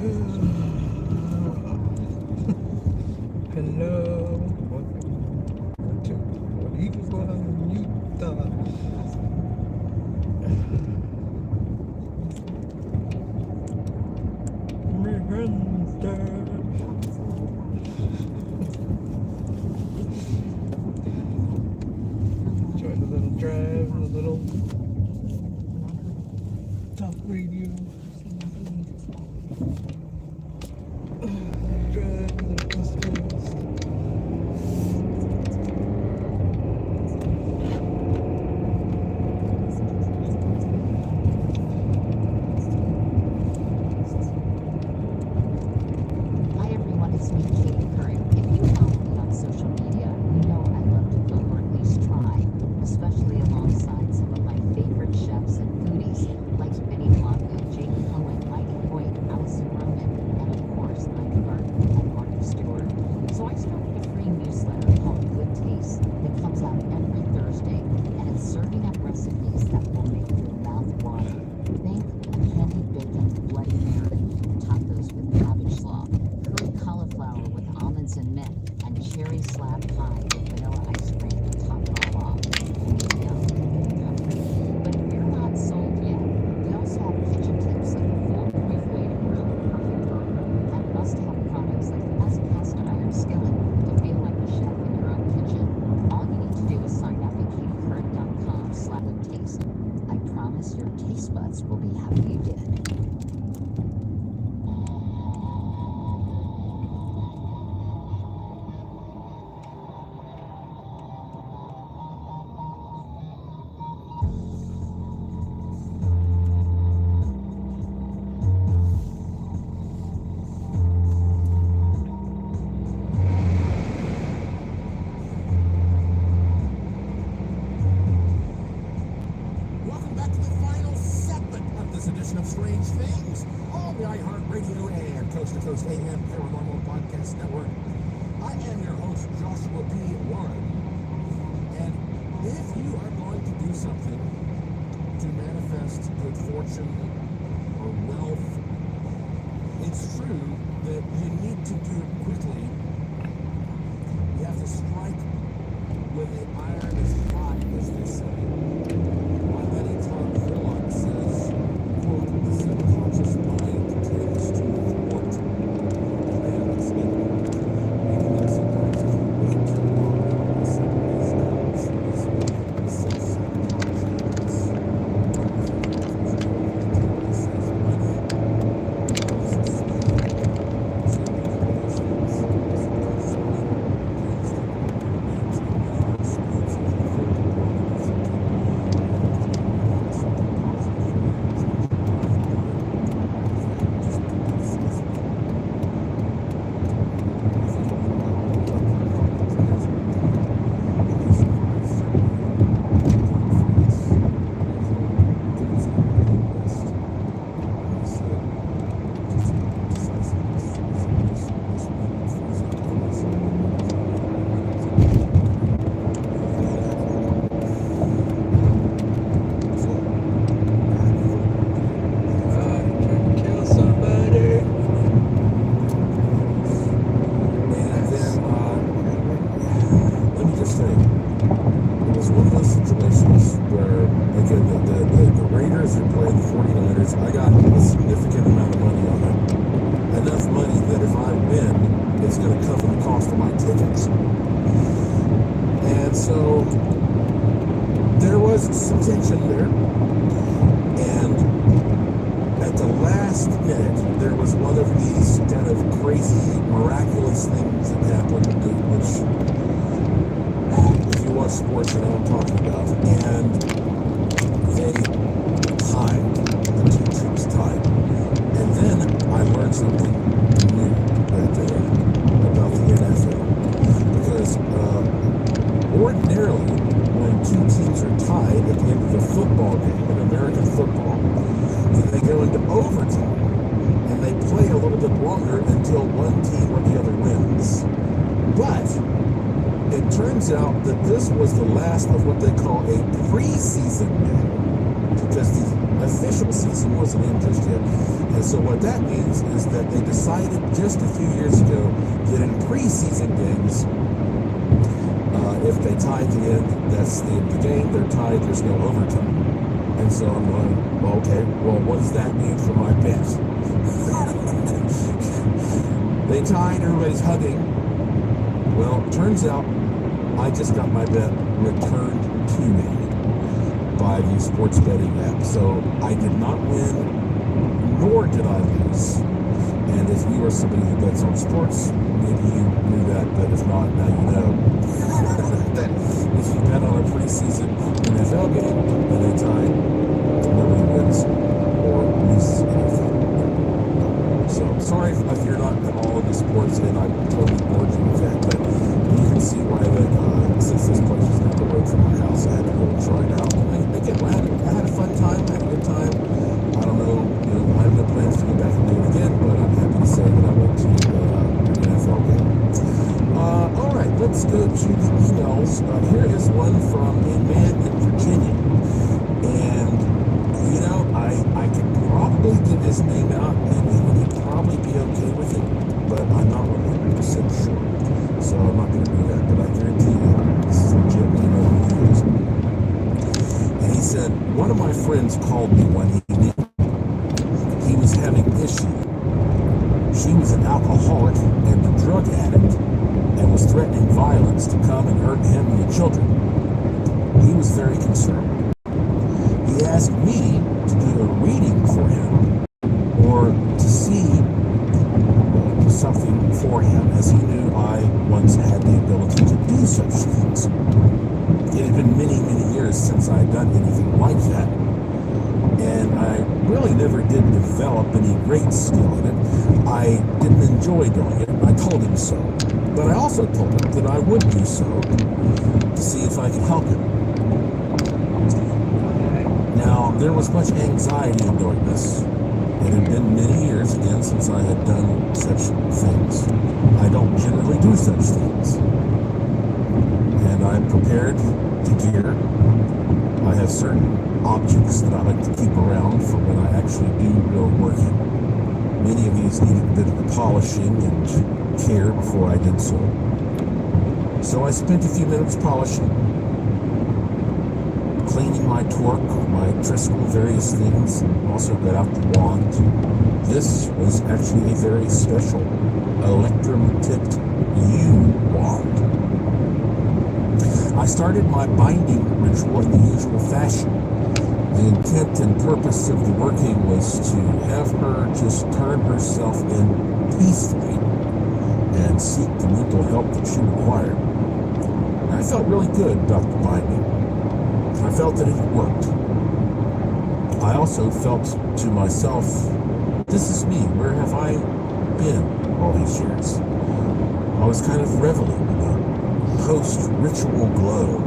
Hello, welcome to Juanita. Miranda. Enjoy the little drive, the little talk radio. Drive, the little podcast. Hi everyone, it's me, Katie Curry. If you follow me on social media, you know I love to cook, or at least try, especially alongside some of my favorite chefs and foodies, like Benny Blanco, Jake Cohen, Mike Hoyt, Allison Roman, and of course, Mike Burton and Martin Stewart. So I started a free newsletter called Good Taste that comes out every Thursday, and it's serving up recipes that will make your mouth water. Think a candy bacon Bloody Mary, tacos with cabbage slaw, curry cauliflower with almonds and mint, and cherry slab pie with vanilla ice cream to top it all off. Yum. But if you're not sold yet, we also have kitchen tips like a foolproof way to grill a perfect burger, and must-have products like the best cast iron skillet to feel like a chef in your own kitchen. All you need to do is sign up at katiecurry.com/taste. I promise your taste buds will be happy you did. Welcome back to the final segment of this edition of Strange Things on the iHeartRadio and Coast to Coast AM Paranormal Podcast Network. I am your host, Joshua P. Warren. And if you are going to do something to manifest good fortune or wealth, it's true that you need to do it quickly. You have to strike when the iron is hot, as they say. My buddy Tom Furlong says, quote, the subconscious mind tends to thwart plans, meaning that sometimes if you wait too long, some of these goals, these subconscious, says money, loves speed, so many other things. The subconscious mind tends to maintain speeds of the Trying to kill somebody. And then, let me just say, it was one of those situations where, again, the Raiders are playing the 49ers. I got a significant amount of money on it. Enough money that if I win, it's going to cover the cost of my tickets. And so, there was some tension there. And at the last minute, there was one of these kind of crazy, miraculous things that happened, which, if you watch sports, you know what I'm talking about. And they tied. The two teams tied. And then I learned something new that day about the NFL. Because ordinarily, when two teams are tied at the end of a football game, in American football, they go into overtime and they play a little bit longer until one team or the other wins. But it turns out that this was the last of what they call a preseason game. because the official season wasn't in just yet. And so what that means is that they decided just a few years ago that in preseason games, if they tie at the end, that's the end of the game. They're tied, there's no overtime. And so I'm going, well, okay, well, what does that mean for my bet? They tied, everybody's hugging. Well, turns out I just got my bet returned to me by the sports betting app. So I did not win, nor did I lose. And if you are somebody who bets on sports, maybe you knew that, but if not, now you know. That if you bet on a preseason NFL game and they tie, nobody wins or loses anything. So sorry if you're not at all into sports and I'm totally bored you with that, but you can see why that since this place is down the road from my house, I had to go and try it out. And again, I had a fun time, I had a good time. I don't know, I have no plans to go back and do it again, but I'm happy to say that I went to an NFL game. All right, let's go to the emails. Here is one from a man in Virginia. And, I could probably give his name out and he'd probably be okay with it, but I'm not 100% sure. So I'm not going to do that, but I guarantee you this is legit. You know who he is. And he said, one of my friends called me one evening. He was having issues. She was an alcoholic and a drug addict and was threatening violence to come and hurt him and the children. He was very concerned. He asked me to do a reading for him or to see something for him, as he knew I once had the ability to do such things. It had been many, many years since I had done anything like that. And I really never did develop any great skill in it. I didn't enjoy doing it. I told him so. But I also told him that I would do so to see if I could help him. Now, there was much anxiety in doing this. It had been many years again since I had done such things. I don't generally do such things. And I'm prepared to gear. I have certain objects that I like to keep around for when I actually do real working. Many of these needed a bit of polishing and care before I did so. So I spent a few minutes polishing, cleaning my torque, my triskel, various things, also got out the wand. This was actually a very special electrum-tipped U-wand. I started my binding ritual in the usual fashion. The intent and purpose of the working was to have her just turn herself in peacefully and seek the mental help that she required. And I felt really good about the binding. I felt that it had worked. I also felt to myself, this is me. Where have I been all these years? I was kind of reveling in a post-ritual glow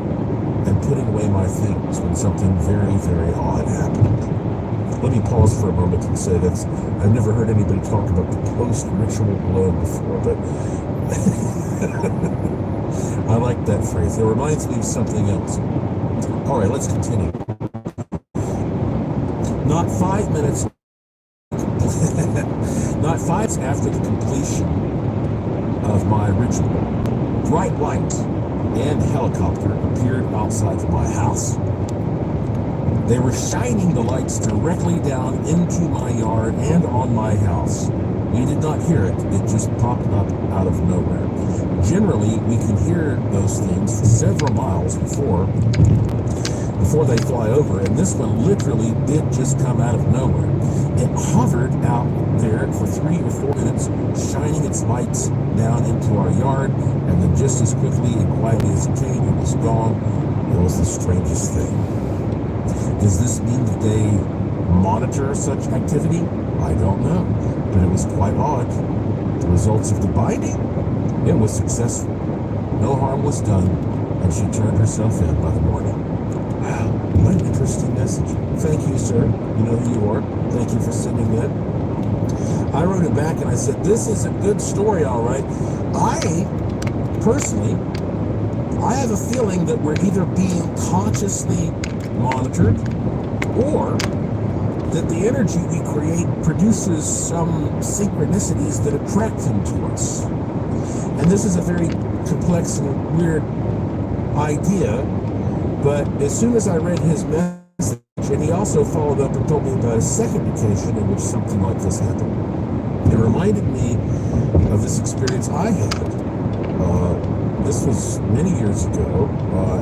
and putting away my things when something very, very odd happened. Let me pause for a moment and say that I've never heard anybody talk about the post-ritual glow before, but I like that phrase. It reminds me of something else. All right, let's continue. Not 5 minutes after the completion of my ritual, bright light and helicopter appeared outside of my house. They were shining the lights directly down into my yard and on my house. We did not hear it. It just popped up out of nowhere. Generally, we can hear those things for several miles before they fly over, and this one literally did just come out of nowhere. It hovered out there for 3 or 4 minutes, shining its lights down into our yard, and then just as quickly and quietly as it came, it was gone. It was the strangest thing. Does this mean that they monitor such activity? I don't know, but it was quite odd. The results of the binding? It was successful. No harm was done, and she turned herself in by the morning. Wow, what an interesting message. Thank you, sir. You know who you are. Thank you for sending that. I wrote it back and I said, this is a good story, all right. Personally, I have a feeling that we're either being consciously monitored or that the energy we create produces some synchronicities that attract him to us. And this is a very complex and weird idea, but as soon as I read his message, and he also followed up and told me about a second occasion in which something like this happened, it reminded me of this experience I had. This was many years ago,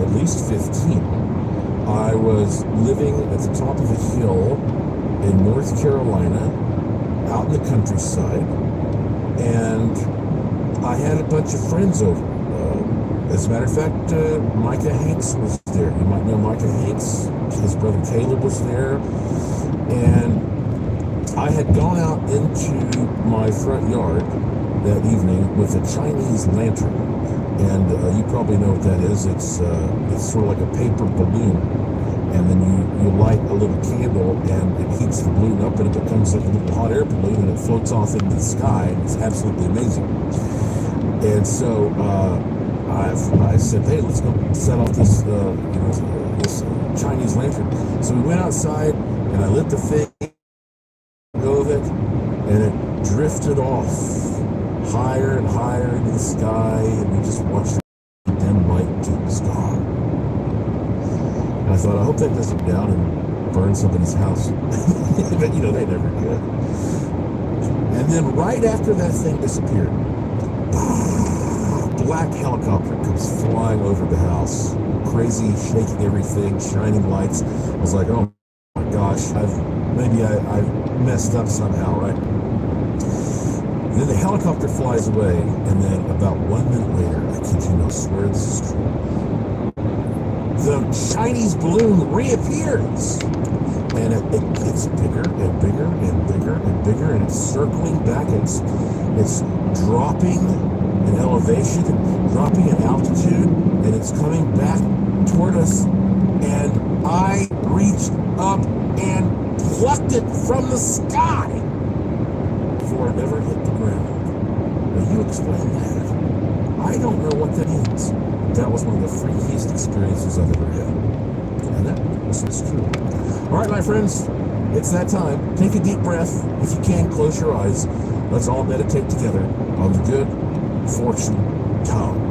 at least 15. I was living at the top of a hill in North Carolina, out in the countryside, and I had a bunch of friends over. As a matter of fact, Micah Hanks was there. You might know Micah Hanks. His brother Caleb was there. And I had gone out into my front yard that evening with a Chinese lantern. And you probably know what that is. It's sort of like a paper balloon. And then you light a little candle and it heats the balloon up and it becomes like a little hot air balloon and it floats off into the sky. It's absolutely amazing. And so I said, hey, let's go set off this this Chinese lantern. So we went outside and I lit the thing, go of it, and it drifted off higher and higher into the sky, and we just watched the dim light to the star. And I thought, I hope that doesn't go down and burn somebody's house. But they never did. And then right after that thing disappeared, black helicopter comes flying over the house, crazy, shaking everything, shining lights. I was like, oh my gosh, I messed up somehow, right? Then the helicopter flies away, and then about 1 minute later, I kid you not, I swear this is true, the Chinese balloon reappears. And it gets bigger and bigger and bigger and bigger, and it's circling back. It's dropping in elevation, dropping in altitude, and it's coming back toward us. And I reached up and plucked it from the sky before it ever hit the ground. Now you explain that. I don't know what that is. That was one of the freakiest experiences I've ever had. And that was true. All right, my friends, it's that time. Take a deep breath. If you can, close your eyes. Let's all meditate together on the good fortune tongue.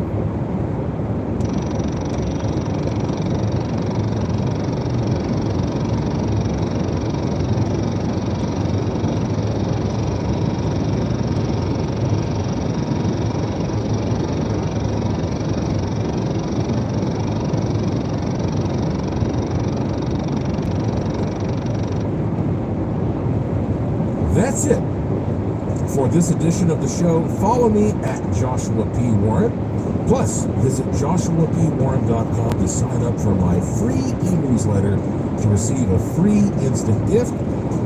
That's it for this edition of the show. Follow me at Joshua P. Warren. Plus, visit joshuapwarren.com to sign up for my free e-newsletter to receive a free instant gift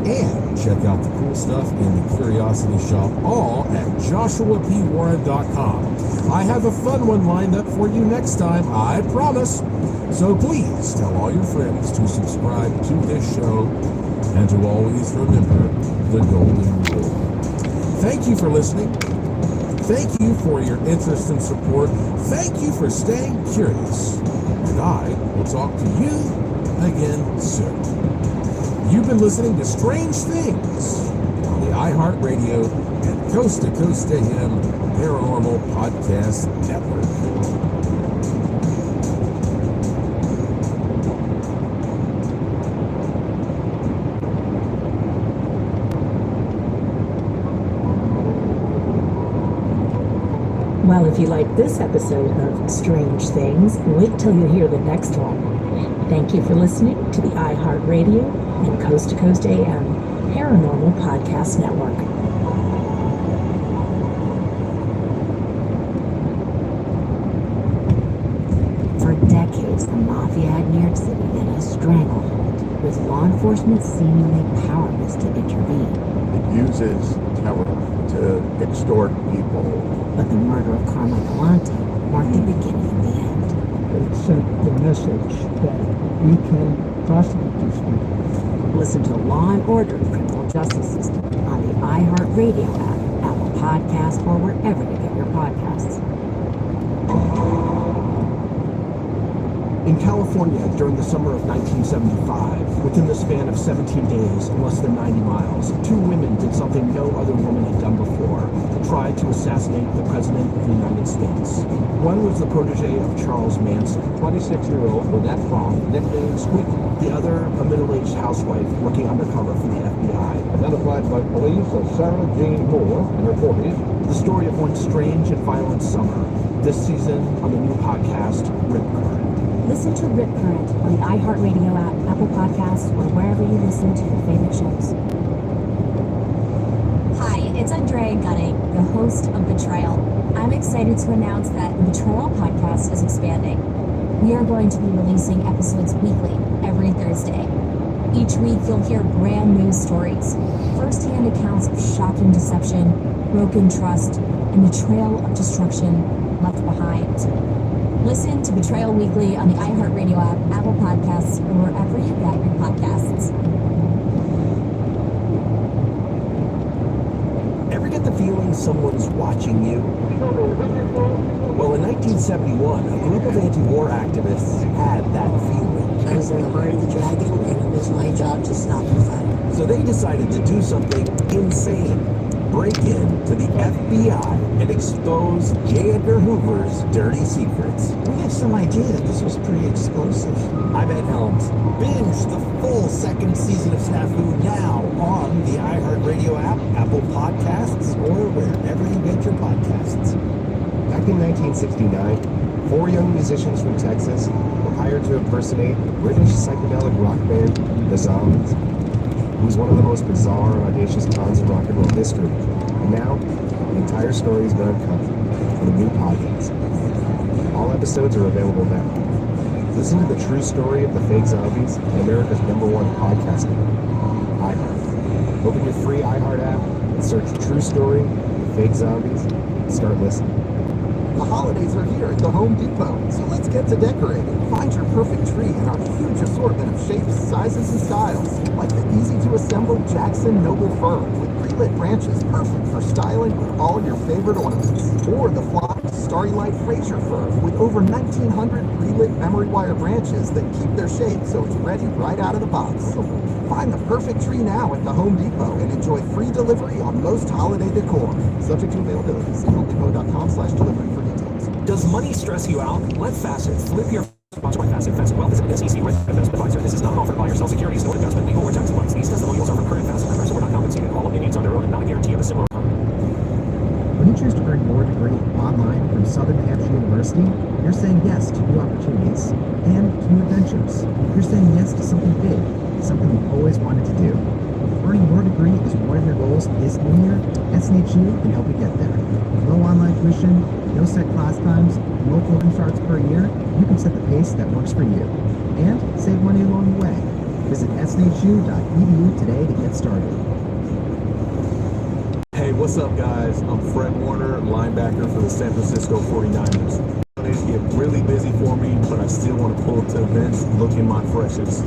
and check out the cool stuff in the Curiosity Shop, all at joshuapwarren.com. I have a fun one lined up for you next time, I promise. So please tell all your friends to subscribe to this show and to always remember the golden rule. Thank you for listening. Thank you for your interest and support. Thank you for staying curious. And I will talk to you again soon. You've been listening to Strange Things on the iHeartRadio and Coast to Coast AM Paranormal Podcast Network. Well, if you like this episode of Strange Things, wait till you hear the next one. Thank you for listening to the iHeartRadio and Coast to Coast AM Paranormal Podcast Network. For decades, the Mafia had New York City in a stranglehold, with law enforcement seemingly powerless to intervene. It uses terror to extort people. But the murder of Carmine Galante marked the beginning of the end. It sent the message that we can possibly do something. Listen to Law and Order Criminal Justice System on the iHeartRadio app, Apple Podcasts, or wherever you get your podcasts. In California, during the summer of 1975, within the span of 17 days and less than 90 miles, two women did something no other woman had done before, tried to assassinate the President of the United States. One was the protege of Charles Manson, 26-year-old Lynette Fromm, nicknamed Squeaky. The other, a middle-aged housewife working undercover for the FBI. Identified by police as Sarah Jane Moore in her 40s. The story of one strange and violent summer. This season on the new podcast, Rip Current. Listen to Rip Current on the iHeartRadio app, Apple Podcasts, or wherever you listen to your favorite shows. Hi, it's Andrea Gunning, the host of Betrayal. I'm excited to announce that the Betrayal podcast is expanding. We are going to be releasing episodes weekly, every Thursday. Each week, you'll hear brand new stories, first-hand accounts of shocking deception, broken trust, and the trail of destruction left behind. Listen to Betrayal Weekly on the iHeartRadio app, Apple Podcasts, or wherever you get your podcasts. Ever get the feeling someone's watching you? Well, in 1971, a group of anti-war activists had that feeling. I was in the heart of the dragon, and it was my job to stop the fight. So they decided to do something insane. Break into the FBI and expose J. Edgar Hoover's dirty secrets. We have some idea that this was pretty explosive. I'm Ed Helms. Binge the full second season of Snafu now on the iHeartRadio app, Apple Podcasts, or wherever you get your podcasts. Back in 1969, 4 young musicians from Texas were hired to impersonate British psychedelic rock band, The Zombies. It was one of the most bizarre and audacious cons in rock and roll history. And now, the entire story has been uncovered for the new podcast. All episodes are available now. Listen to the true story of the fake zombies and America's #1 podcast network, iHeart. Open your free iHeart app and search True Story, The Fake Zombies, and start listening. The holidays are here at the Home Depot, so let's get to decorating. Find your perfect tree in our huge assortment of shapes, sizes, and styles, like the easy-to-assemble Jackson Noble Fir with pre-lit branches, perfect for styling with all your favorite ornaments. Or the flocked Starry Light Fraser Fir with over 1,900 pre-lit memory wire branches that keep their shape so it's ready right out of the box. Find the perfect tree now at the Home Depot and enjoy free delivery on most holiday decor. Subject to availability. See homedepot.com/delivery for details. Does money stress you out? Let Facet flip your sponsored by Facet. Facet Wealth is an SEC registered investment advisor. This is not offered by or sell securities nor investment, legal, or tax advice. These testimonials are from current Facet members who are not compensated. All opinions are their own and not a guarantee of a similar outcome. When you choose to earn your degree online from Southern Hampshire University, you're saying yes to new opportunities and to new adventures. You're saying yes to something big, something you've always wanted to do. If earning your degree is one of your goals this new year, SNHU can help you get there. Low online tuition, no set class times, low coding starts per year, you can set the pace that works for you. And save money along the way. Visit snhu.edu today to get started. Hey, what's up, guys? I'm Fred Warner, linebacker for the San Francisco 49ers. It's get really busy for me, but I still want to pull up to events looking my freshest.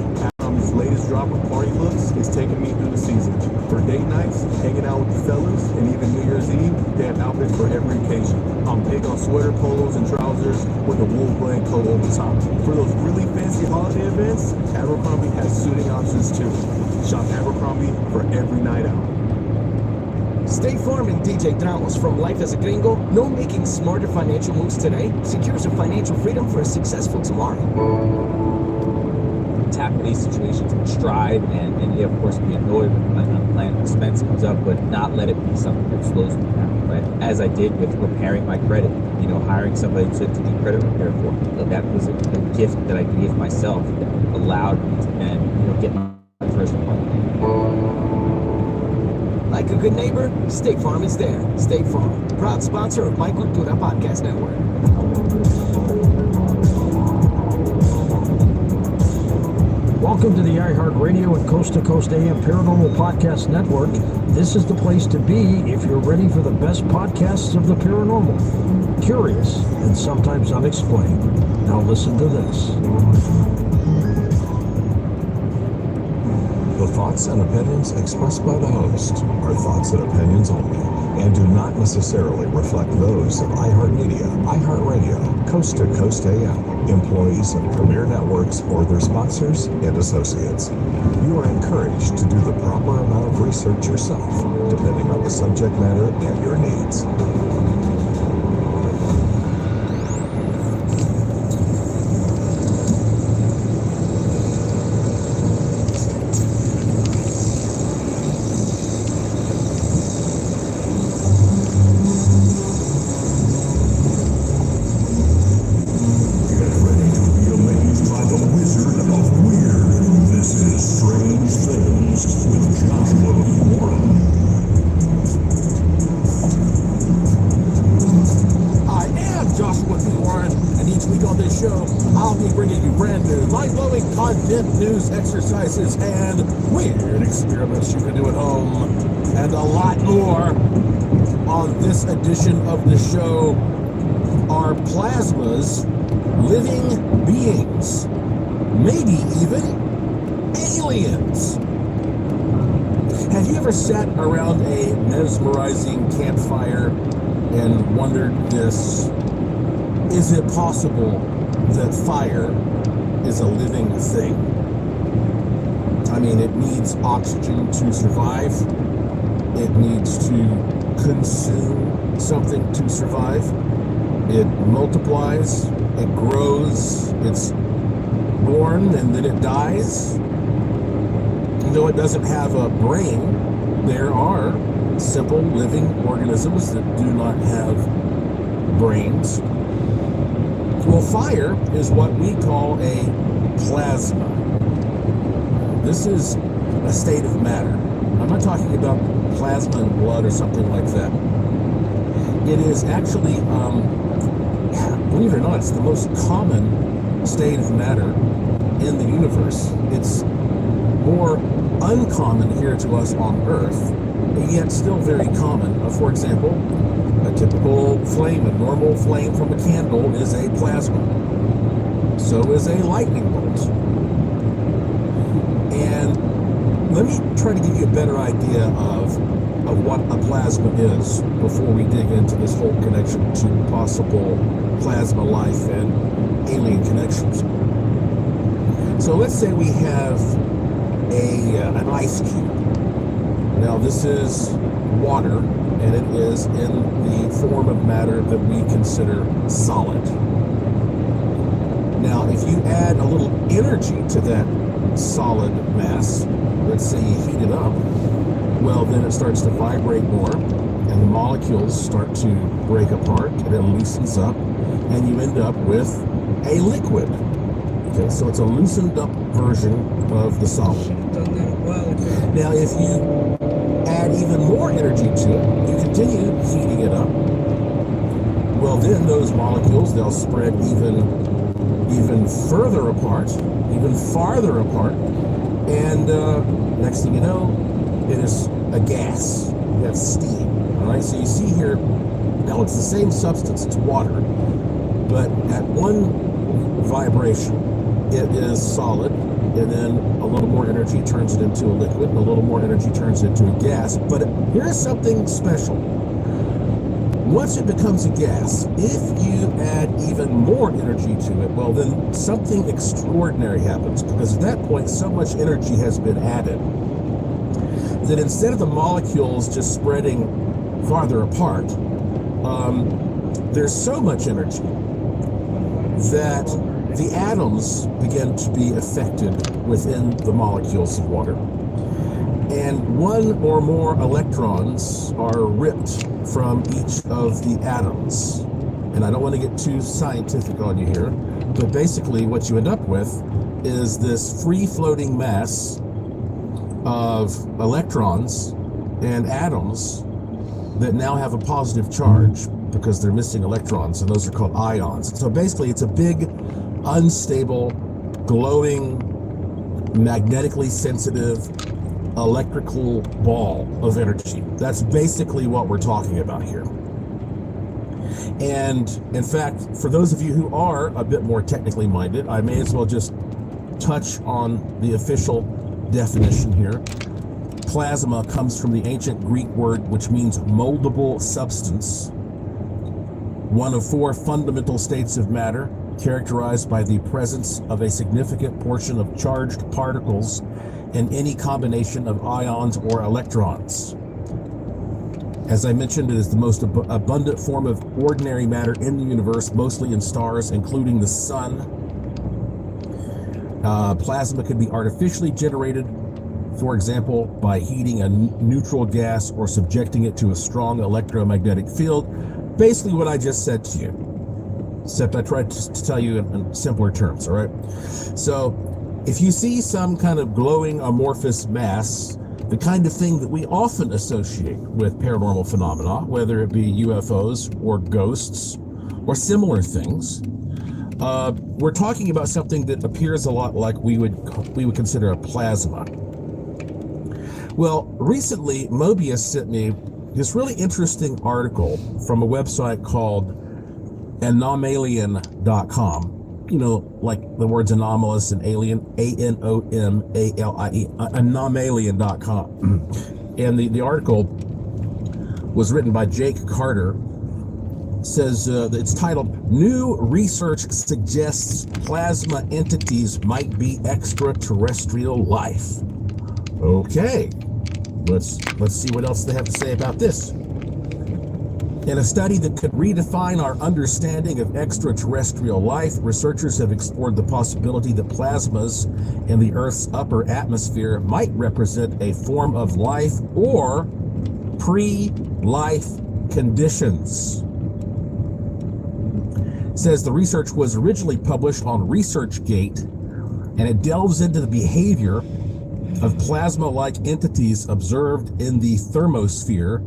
His latest drop of party looks is taking me through the season. For date nights, hanging out with the fellas, and even New Year's Eve, they have outfits for every occasion. I'm big on sweater, polos, and trousers with a wool blend coat over top. For those really fancy holiday events, Abercrombie has suiting options too. Shop Abercrombie for every night out. State Farm and DJ Tramos from Life as a Gringo know making smarter financial moves today secures your financial freedom for a successful tomorrow. Tackle these situations in stride and of course be annoyed when an unplanned expense comes up, but not let it be something that slows me down, right? As I did with repairing my credit, hiring somebody to do credit repair for me. That was a gift that I gave myself that allowed me to then, get my first apartment. Like a good neighbor, State Farm is there. State Farm, proud sponsor of My Cultura Podcast Network. Welcome to the iHeartRadio and Coast to Coast AM Paranormal Podcast Network. This is the place to be if you're ready for the best podcasts of the paranormal. Curious and sometimes unexplained. Now listen to this. The thoughts and opinions expressed by the host are thoughts and opinions only, and do not necessarily reflect those of iHeartMedia, iHeartRadio, Coast to Coast AM, employees of Premier Networks, or their sponsors and associates. You are encouraged to do the proper amount of research yourself, depending on the subject matter and your needs. News, exercises, and weird experiments you can do at home, and a lot more. On this edition of the show, are plasmas living beings? Maybe even aliens? Have you ever sat around a mesmerizing campfire and wondered this? Is it possible that fire is a living thing? I mean, it needs oxygen to survive. It needs to consume something to survive. It multiplies, it grows, it's born, and then it dies. Though it doesn't have a brain, there are simple living organisms that do not have brains. Well, fire is what we call a plasma. This is a state of matter. I'm not talking about plasma in blood or something like that. It is actually, believe it or not, it's the most common state of matter in the universe. It's more uncommon here to us on Earth, yet still very common. For example, a typical flame, a normal flame from a candle, is a plasma. So is a lightning bolt. And let me try to give you a better idea of what a plasma is before we dig into this whole connection to possible plasma life and alien connections. So let's say we have an ice cube. Now this is water, and it is in the form of matter that we consider solid. Now, if you add a little energy to that solid mass, let's say you heat it up, well, then it starts to vibrate more, and the molecules start to break apart, and it loosens up, and you end up with a liquid. Okay, so it's a loosened up version of the solid. Now, if you add even more energy to it, you continue heating it up, well, then those molecules, they'll spread even further apart, even farther apart, and next thing you know, it is a gas. You have steam. All right, so you see here, now it's the same substance, it's water, but at one vibration, it is solid, and then a little more energy turns it into a liquid, and a little more energy turns it into a gas. But here's something special. Once it becomes a gas, if you add even more energy to it, well, then something extraordinary happens, because at that point, so much energy has been added that instead of the molecules just spreading farther apart, there's so much energy that the atoms begin to be affected within the molecules of water. And one or more electrons are ripped from each of the atoms. And I don't want to get too scientific on you here, but basically what you end up with is this free-floating mass of electrons and atoms that now have a positive charge because they're missing electrons, and those are called ions. So basically it's a big, unstable, glowing, magnetically sensitive, electrical ball of energy. That's basically what we're talking about here. And in fact, for those of you who are a bit more technically minded, I may as well just touch on the official definition here. plasma comes from the ancient Greek word which means moldable substance, one of four fundamental states of matter characterized by the presence of a significant portion of charged particles in any combination of ions or electrons. As I mentioned, it is the most abundant form of ordinary matter in the universe, mostly in stars, including the sun. Plasma can be artificially generated, for example, by heating a neutral gas or subjecting it to a strong electromagnetic field. Basically what I just said to you, except I tried to tell you in simpler terms, all right? So if you see some kind of glowing amorphous mass, the kind of thing that we often associate with paranormal phenomena, whether it be UFOs or ghosts or similar things, we're talking about something that appears a lot like we would consider a plasma. Well, recently Mobius sent me this really interesting article from a website called anomalian.com. You know, like the words anomalous and alien, ANOMALIE, anomalian.com. And the article was written by Jake Carter. Says it's titled, "New Research Suggests Plasma Entities Might Be Extraterrestrial Life." Okay, let's see what else they have to say about this. In a study that could redefine our understanding of extraterrestrial life, researchers have explored the possibility that plasmas in the Earth's upper atmosphere might represent a form of life or pre-life conditions. It says the research was originally published on ResearchGate, and it delves into the behavior of plasma-like entities observed in the thermosphere,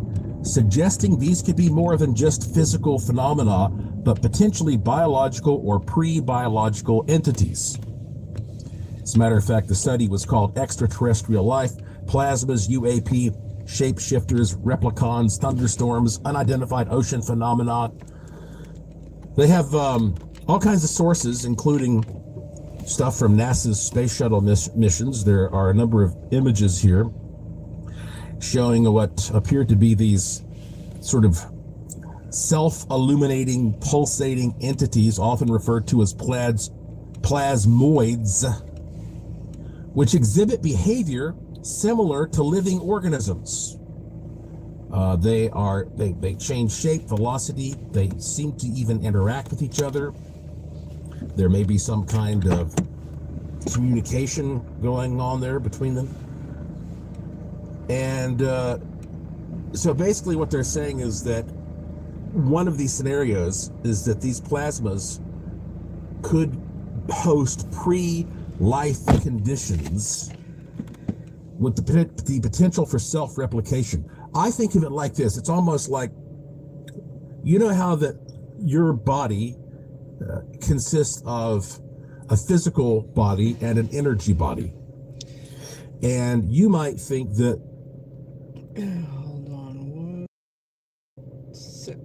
suggesting these could be more than just physical phenomena, but potentially biological or pre-biological entities. As a matter of fact, the study was called Extraterrestrial Life, Plasmas, UAP, Shapeshifters, Replicons, Thunderstorms, Unidentified Ocean Phenomena. They have all kinds of sources, including stuff from NASA's space shuttle missions. There are a number of images here showing what appear to be these sort of self-illuminating, pulsating entities, often referred to as plasmoids, which exhibit behavior similar to living organisms. They change shape, velocity. They seem to even interact with each other. There may be some kind of communication going on there between them. And so basically what they're saying is that one of these scenarios is that these plasmas could host pre-life conditions with the potential for self-replication. I think of it like this. It's almost like, you know how that your body consists of a physical body and an energy body. And you might think that Hold on 1 sec.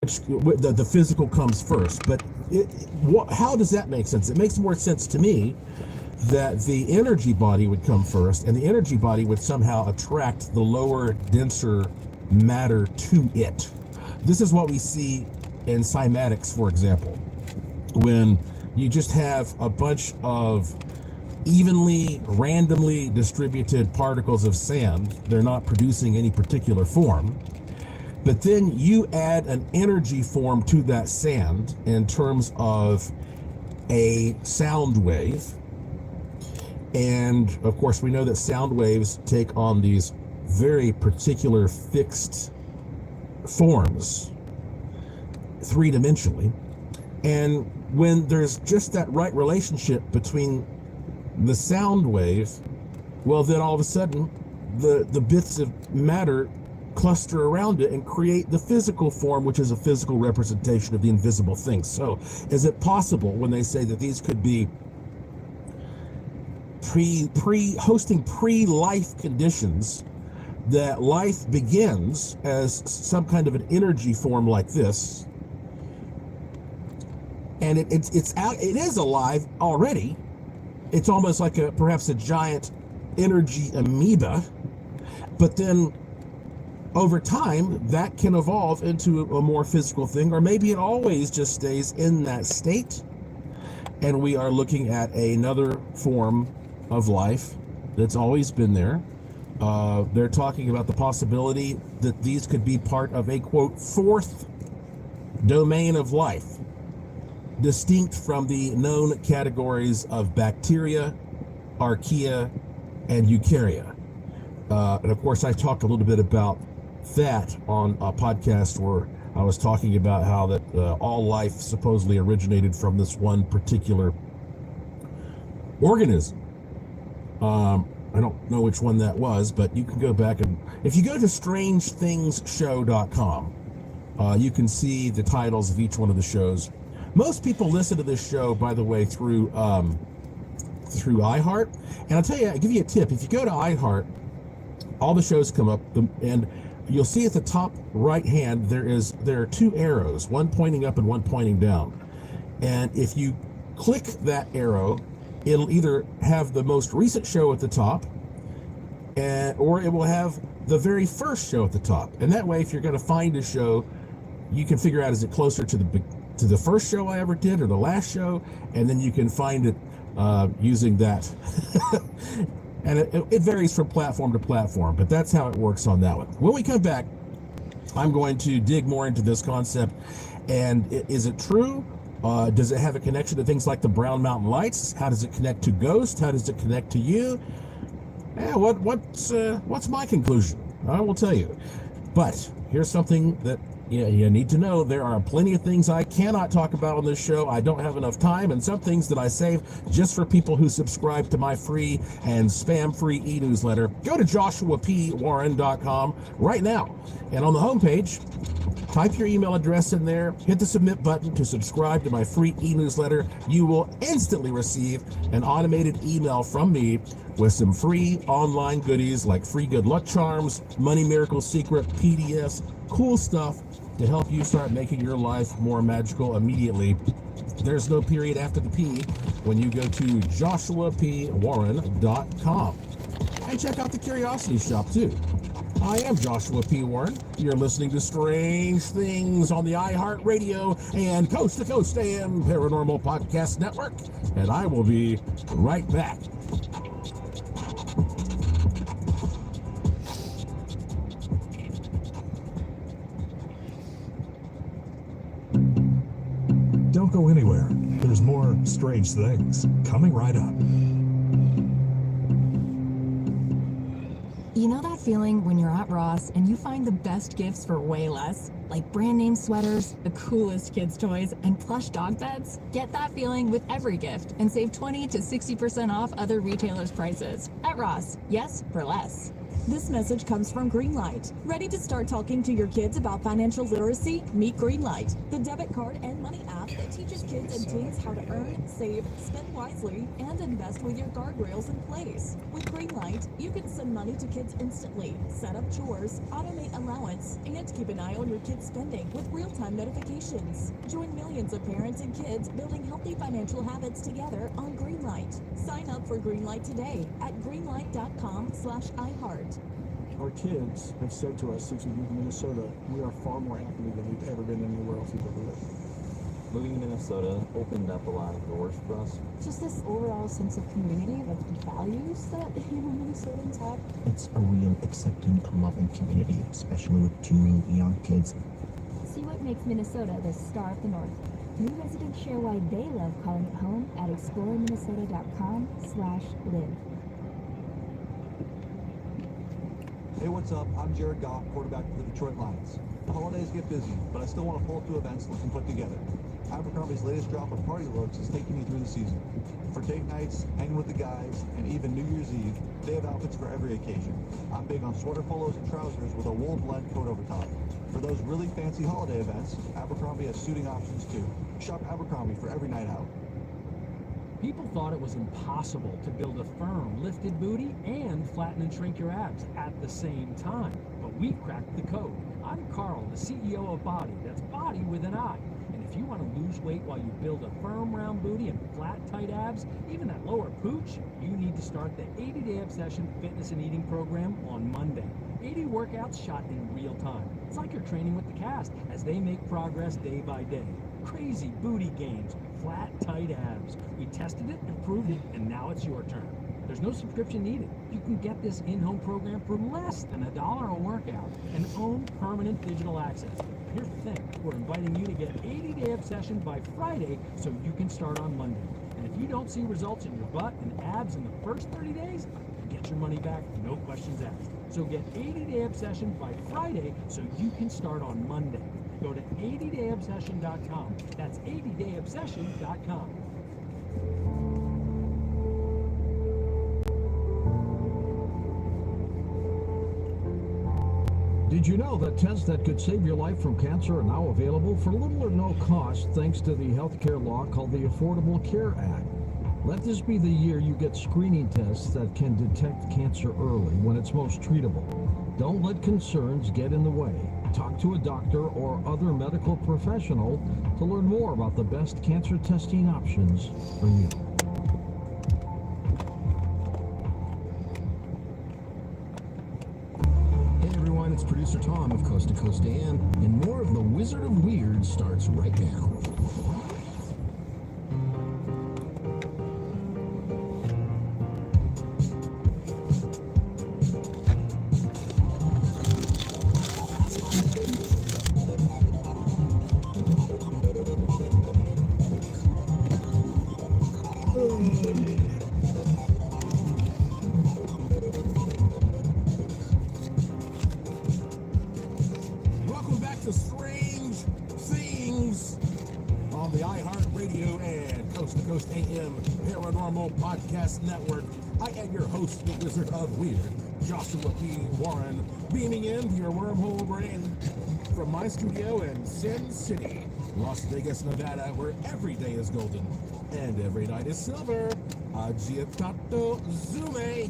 the physical comes first. But how does that make sense? It makes more sense to me that the energy body would come first, and the energy body would somehow attract the lower, denser matter to it. This is what we see in cymatics, for example, when you just have a bunch of evenly, randomly distributed particles of sand. They're not producing any particular form. But then you add an energy form to that sand in terms of a sound wave. And of course, we know that sound waves take on these very particular fixed forms, three-dimensionally. And when there's just that right relationship between the sound wave, well, then all of a sudden, the bits of matter cluster around it and create the physical form, which is a physical representation of the invisible thing. So is it possible, when they say that these could be hosting pre-life conditions, that life begins as some kind of an energy form like this, and it is alive already. It's almost like perhaps a giant energy amoeba, but then over time that can evolve into a more physical thing, or maybe it always just stays in that state, and we are looking at another form of life that's always been there. They're talking about the possibility that these could be part of a, quote, fourth domain of life, distinct from the known categories of bacteria, archaea, and eukarya. And of course, I talked a little bit about that on a podcast where I was talking about how that all life supposedly originated from this one particular organism. I don't know which one that was, but you can go back, and if you go to strangethingshow.com, you can see the titles of each one of the shows. Most people listen to this show, by the way, through iHeart. And I'll tell you, I'll give you a tip. If you go to iHeart, all the shows come up, and you'll see at the top right hand there are two arrows, one pointing up and one pointing down. And if you click that arrow, it'll either have the most recent show at the top, or it will have the very first show at the top. And that way, if you're going to find a show, you can figure out, is it closer to the first show I ever did or the last show, and then you can find it using that. And it varies from platform to platform, but that's how it works on that one. When we come back, I'm going to dig more into this concept. And is it true? Does it have a connection to things like the Brown Mountain Lights? How does it connect to ghosts? How does it connect to you? What's my conclusion? I will tell you. But here's something that you need to know. There are plenty of things I cannot talk about on this show. I don't have enough time, and some things that I save just for people who subscribe to my free and spam-free e-newsletter. Go to joshuapwarren.com right now, and on the homepage, type your email address in there, hit the submit button to subscribe to my free e-newsletter. You will instantly receive an automated email from me with some free online goodies like free good luck charms, money miracle secret, PDFs, cool stuff to help you start making your life more magical immediately. There's no period after the P when you go to joshuapwarren.com. And check out the Curiosity Shop too. I am Joshua P. Warren. You're listening to Strange Things on the iHeartRadio and Coast to Coast AM Paranormal Podcast Network. And I will be right back. Don't go anywhere. There's more Strange Things coming right up. You know that feeling when you're at Ross and you find the best gifts for way less? Like brand name sweaters, the coolest kids' toys, and plush dog beds? Get that feeling with every gift and save 20 to 60% off other retailers' prices. At Ross, yes, for less. This message comes from Greenlight. Ready to start talking to your kids about financial literacy? Meet Greenlight, the debit card and money app that teaches kids and teens how to earn, save, spend wisely, and invest with your guardrails in place. With Greenlight, you can send money to kids instantly, set up chores, automate allowance, and keep an eye on your kids' spending with real-time notifications. Join millions of parents and kids building healthy financial habits together on Greenlight. Sign up for Greenlight today at greenlight.com/iHeart. Our kids have said to us since we moved to Minnesota, we are far more happy than we've ever been anywhere else we've ever lived. Moving to Minnesota opened up a lot of doors for us. Just this overall sense of community, of values that Minnesotans have. It's a real accepting, loving community, especially with 2 young kids. See what makes Minnesota the star of the North. New residents share why they love calling it home at exploreminnesota.com/live. Hey, what's up? I'm Jared Goff, quarterback for the Detroit Lions. The holidays get busy, but I still want to pull through events we can put together. Abercrombie's latest drop of party looks is taking me through the season. For date nights, hanging with the guys, and even New Year's Eve, they have outfits for every occasion. I'm big on sweater polos and trousers with a wool blend coat over top. For those really fancy holiday events, Abercrombie has suiting options too. Shop Abercrombie for every night out. People thought it was impossible to build a firm, lifted booty and flatten and shrink your abs at the same time. But we cracked the code. I'm Carl, the CEO of Body. That's Body with an I. And if you want to lose weight while you build a firm, round booty and flat, tight abs, even that lower pooch, you need to start the 80-Day Obsession Fitness and Eating Program on Monday. 80 workouts shot in real time. It's like you're training with the cast as they make progress day by day. Crazy booty gains, flat, tight abs. We tested it, improved it, and now it's your turn. There's no subscription needed. You can get this in-home program for less than $1 a workout and own permanent digital access. Here's the thing, we're inviting you to get 80-Day Obsession by Friday so you can start on Monday. And if you don't see results in your butt and abs in the first 30 days, get your money back, no questions asked. So get 80-Day Obsession by Friday so you can start on Monday. Go to 80dayobsession.com. That's 80dayobsession.com. Did you know that tests that could save your life from cancer are now available for little or no cost thanks to the healthcare law called the Affordable Care Act? Let this be the year you get screening tests that can detect cancer early when it's most treatable. Don't let concerns get in the way. Talk to a doctor or other medical professional to learn more about the best cancer testing options for you. Hey everyone, it's producer Tom of Coast to Coast AM, and more of the Wizard of Weird starts right now. Welcome back to Strange Things on the iHeartRadio and Coast to Coast AM Paranormal Podcast Network. I am your host, the Wizard of Weird, Joshua P. Warren, beaming into your wormhole brain from my studio in Sin City, Las Vegas, Nevada, where every day is golden and every night is silver. Agitato Zume.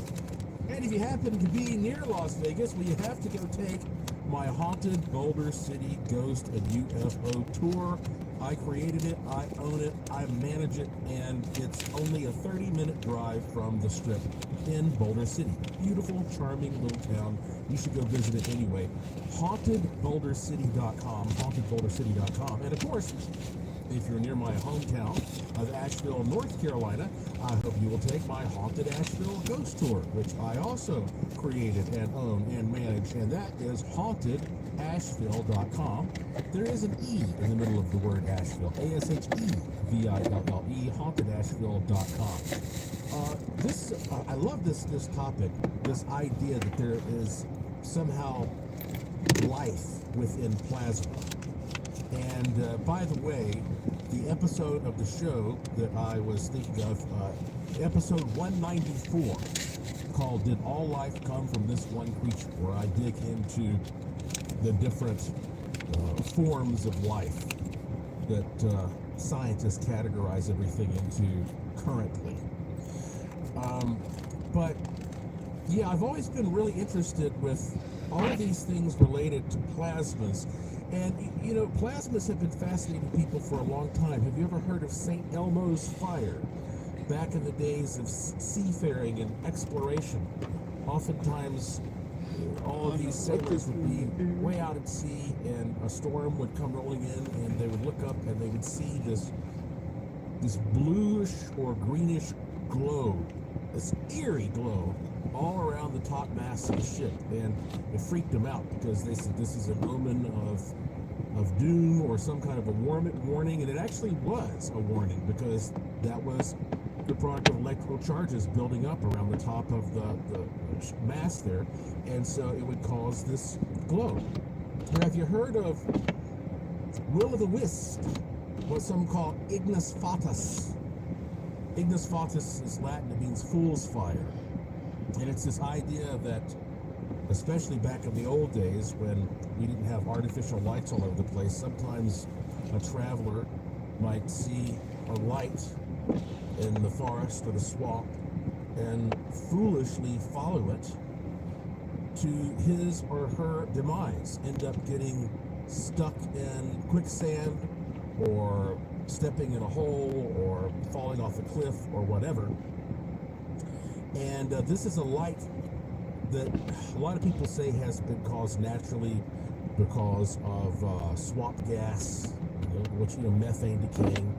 And if you happen to be near Las Vegas, well, you have to go take my Haunted Boulder City Ghost and UFO Tour. I created it, I own it, I manage it, and it's only a 30-minute drive from the Strip in Boulder City. Beautiful, charming little town. You should go visit it anyway. HauntedBoulderCity.com, HauntedBoulderCity.com. And of course, if you're near my hometown of Asheville, North Carolina, I hope you will take my Haunted Asheville Ghost Tour, which I also created and own and manage, and that is HauntedAsheville.com. There is an E in the middle of the word Asheville, ASHEVILLE, HauntedAsheville.com. I love this topic, this idea that there is somehow life within plasma. And by the way, the episode of the show that I was thinking of, episode 194, called Did All Life Come from This One Creature?, where I dig into the different forms of life that scientists categorize everything into currently. But yeah, I've always been really interested with all of these things related to plasmas. And, you know, plasmas have been fascinating people for a long time. Have you ever heard of St. Elmo's fire? Back in the days of seafaring and exploration, oftentimes all of these sailors would be way out at sea and a storm would come rolling in and they would look up and they would see this bluish or greenish glow, this eerie glow all around the top mast of the ship, and it freaked them out because they said this is an omen of doom or some kind of a warning, and it actually was a warning because that was the product of electrical charges building up around the top of the mast there, and so it would cause this glow. Now, have you heard of will-o'-the-wisp, what some call ignis fatuus? Ignis fatuus is Latin, it means fool's fire. And it's this idea that, especially back in the old days when we didn't have artificial lights all over the place, sometimes a traveler might see a light in the forest or the swamp and foolishly follow it to his or her demise, end up getting stuck in quicksand or stepping in a hole or falling off a cliff or whatever. And this is a light that a lot of people say has been caused naturally because of swamp gas, which, methane decaying,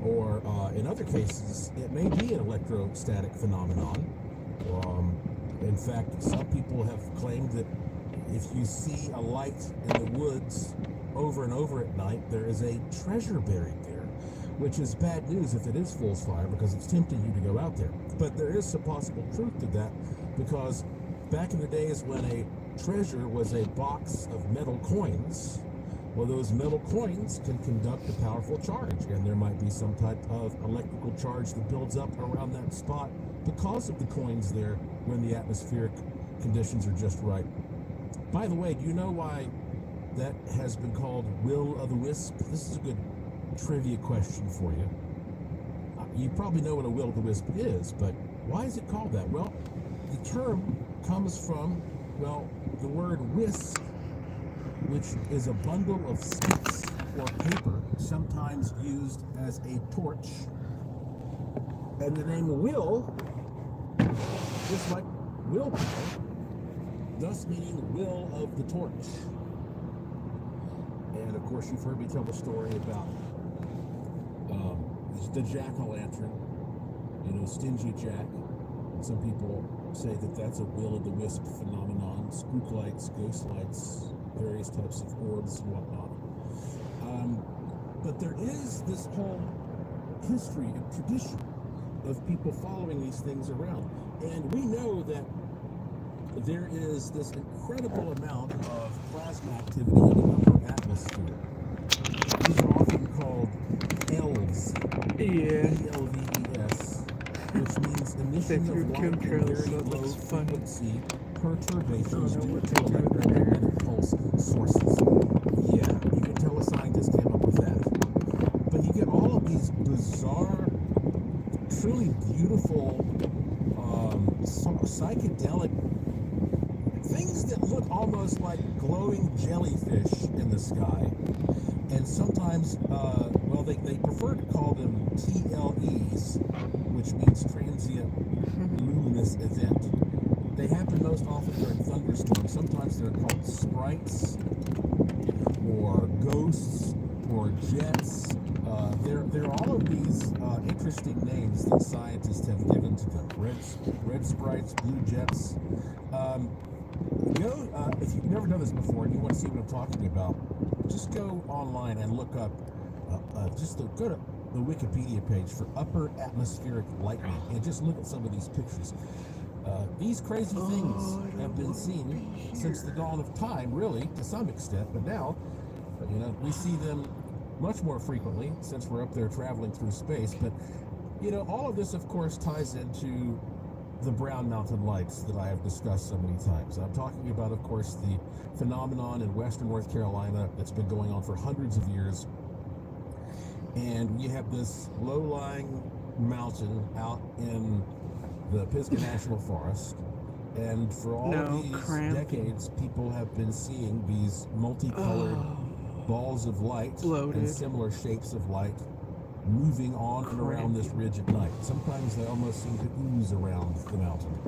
or in other cases, it may be an electrostatic phenomenon. In fact, some people have claimed that if you see a light in the woods over and over at night, there is a treasure buried there, which is bad news if it is fool's fire because it's tempting you to go out there. But there is some possible truth to that, because back in the days when a treasure was a box of metal coins, well, those metal coins can conduct a powerful charge, and there might be some type of electrical charge that builds up around that spot because of the coins there when the atmospheric conditions are just right. By the way, do you know why that has been called will-o'-the-wisp? This is a good trivia question for you. You probably know what a will-o'-the-wisp is, but why is it called that? Well, the term comes from, the word wisp, which is a bundle of sticks or paper, sometimes used as a torch. And the name will, just like willpower, thus meaning will of the torch. And of course, you've heard me tell the story about the jack-o'-lantern, Stingy Jack. Some people say that that's a will-o'-the-wisp phenomenon, spook lights, ghost lights, various types of orbs and whatnot. But there is this whole history and tradition of people following these things around. And we know that there is this incredible amount of plasma activity in the upper atmosphere. These are often called ELVs. ELVES, which means emission of light and very low frequency perturbations due to electromagnetic pulse sources. Yeah, you can tell a scientist came up with that. But you get all of these bizarre, truly beautiful, psychedelic things that look almost like glowing jellyfish in the sky. And sometimes, they prefer to call them TLEs, which means transient luminous event. They happen most often during thunderstorms. Sometimes they're called sprites, or ghosts, or jets. There are all of these interesting names that scientists have given to them. Red sprites, blue jets. If you've never done this before and you want to see what I'm talking about, just go online and look up, go to the Wikipedia page for upper atmospheric lightning and just look at some of these pictures. These crazy things have been seen since the dawn of time, really, to some extent, but now, we see them much more frequently since we're up there traveling through space. But, all of this, of course, ties into the Brown Mountain Lights that I have discussed so many times. I'm talking about, of course, the phenomenon in western North Carolina that's been going on for hundreds of years. And we have this low-lying mountain out in the Pisgah National Forest. And for all these decades, people have been seeing these multicolored balls of light and similar shapes of light moving on and around this ridge at night. Sometimes they almost seem to ooze around the mountain.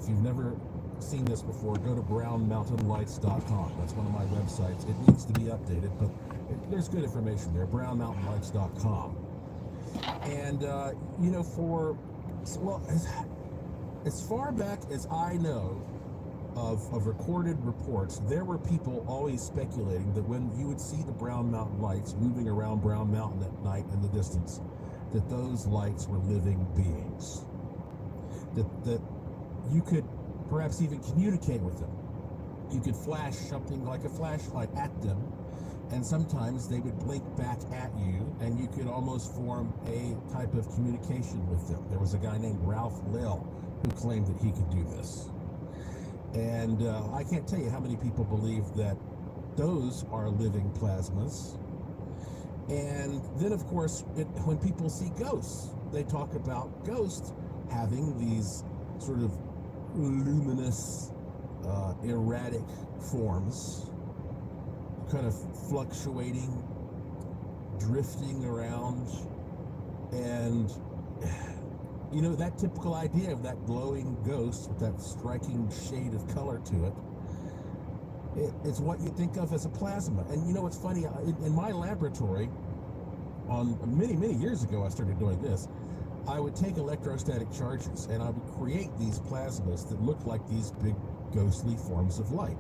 If you've never seen this before, go to brownmountainlights.com. That's one of my websites. It needs to be updated, but there's good information there, brownmountainlights.com. And, you know, as far back as I know of recorded reports, there were people always speculating that when you would see the Brown Mountain Lights moving around Brown Mountain at night in the distance, that those lights were living beings. That you could perhaps even communicate with them. You could flash something like a flashlight at them, and sometimes they would blink back at you, and you could almost form a type of communication with them. There was a guy named Ralph Lill who claimed that he could do this. And I can't tell you how many people believe that those are living plasmas. And then, of course, when people see ghosts, they talk about ghosts having these sort of luminous, erratic forms, kind of fluctuating, drifting around, and you know, that typical idea of that glowing ghost with that striking shade of color to it, it's what you think of as a plasma. And you know what's funny? In my laboratory, on many years ago, I started doing this. I would take electrostatic charges and I would create these plasmas that looked like these big ghostly forms of light.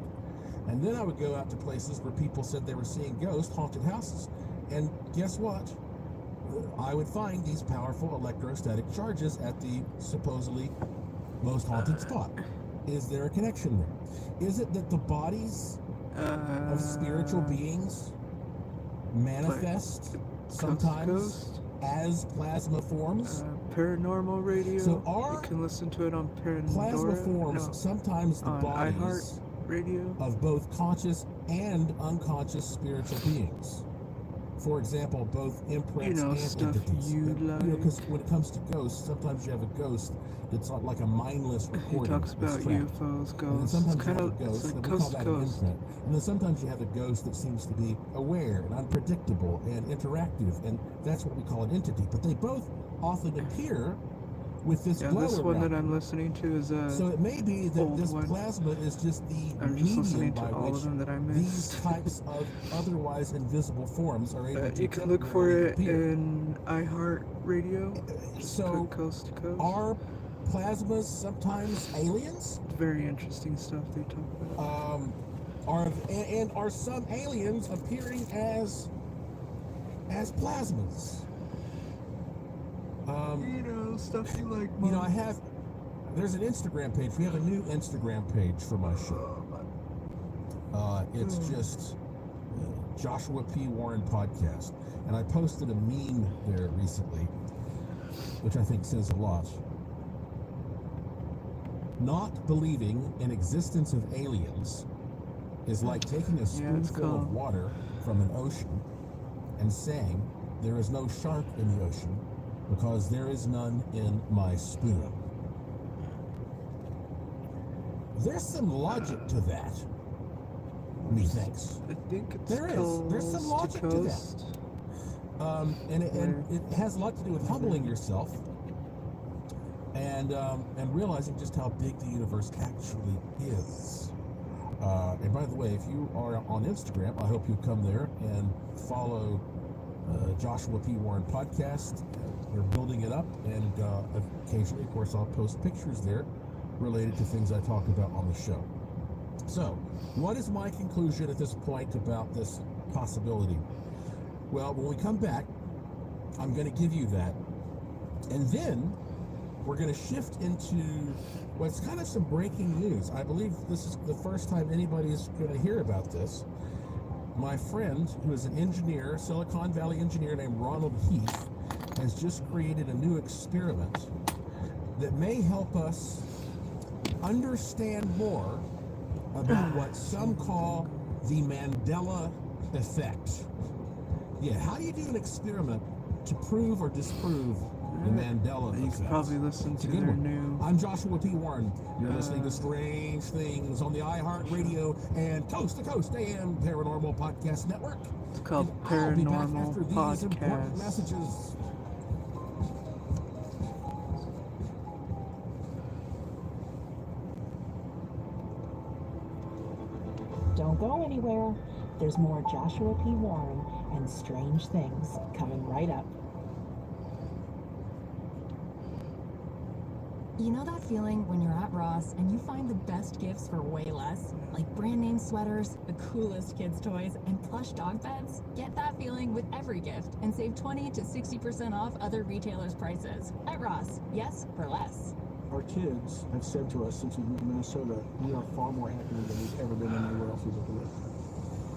And then I would go out to places where people said they were seeing ghosts, haunted houses. And guess what? I would find these powerful electrostatic charges at the supposedly most haunted spot. Is there a connection there? Is it that the bodies of spiritual beings manifest sometimes as plasma forms? Paranormal radio. So you can listen to it on Paranormal. Plasma forms sometimes the bodies radio of both conscious and unconscious spiritual beings. For example, both imprints and entities. Because when it comes to ghosts, sometimes you have a ghost that's like a mindless recording. He talks about UFOs, ghosts. And sometimes you have a ghost, and we call that an imprint. And then sometimes you have a ghost that seems to be aware and unpredictable and interactive, and that's what we call an entity. But they both often appear with this glow this one around. that I'm listening to is a So it may be that this plasma is just the medium by which these types of otherwise invisible forms are able to you can look for it in iHeart Radio. So Coast to Coast. Are plasmas sometimes aliens? Very interesting stuff they talk about. Are some aliens appearing as plasmas? You know, stuff you like. You know, there's an Instagram page. We have a new Instagram page for my show. It's just Joshua P. Warren Podcast. And I posted a meme there recently, which I think says a lot. Not believing in existence of aliens is like taking a spoonful of water from an ocean and saying there is no shark in the ocean because there is none in my spoon. There's some logic to that, methinks. I think it's There's some logic to that. And it has a lot to do with humbling yourself and realizing just how big the universe actually is. And by the way, if you are on Instagram, I hope you come there and follow Joshua P. Warren Podcast. We're building it up, and occasionally, of course, I'll post pictures there related to things I talk about on the show. So, what is my conclusion at this point about this possibility? Well, when we come back, I'm going to give you that. And then we're going to shift into what's kind of some breaking news. I believe this is the first time anybody's going to hear about this. My friend, who is an engineer, Silicon Valley engineer named Ronald Heath, has just created a new experiment that may help us understand more about what some call the Mandela effect. Yeah, how do you do an experiment to prove or disprove the Mandela effect? You can probably listen It's a to good their one. new. I'm Joshua P. Warren. You're listening to Strange Things on the iHeartRadio and Coast to Coast AM Paranormal Podcast Network. It's called And I'll be back Paranormal after these important Podcast. messages. Don't go anywhere. There's more Joshua P. Warren and Strange Things coming right up. You know that feeling when you're at Ross and you find the best gifts for way less? Like brand name sweaters, the coolest kids' toys, and plush dog beds? Get that feeling with every gift and save 20 to 60% off other retailers' prices. At Ross, yes, for less. Our kids have said to us since we moved to Minnesota, we are far more happy than we've ever been anywhere else we've ever lived.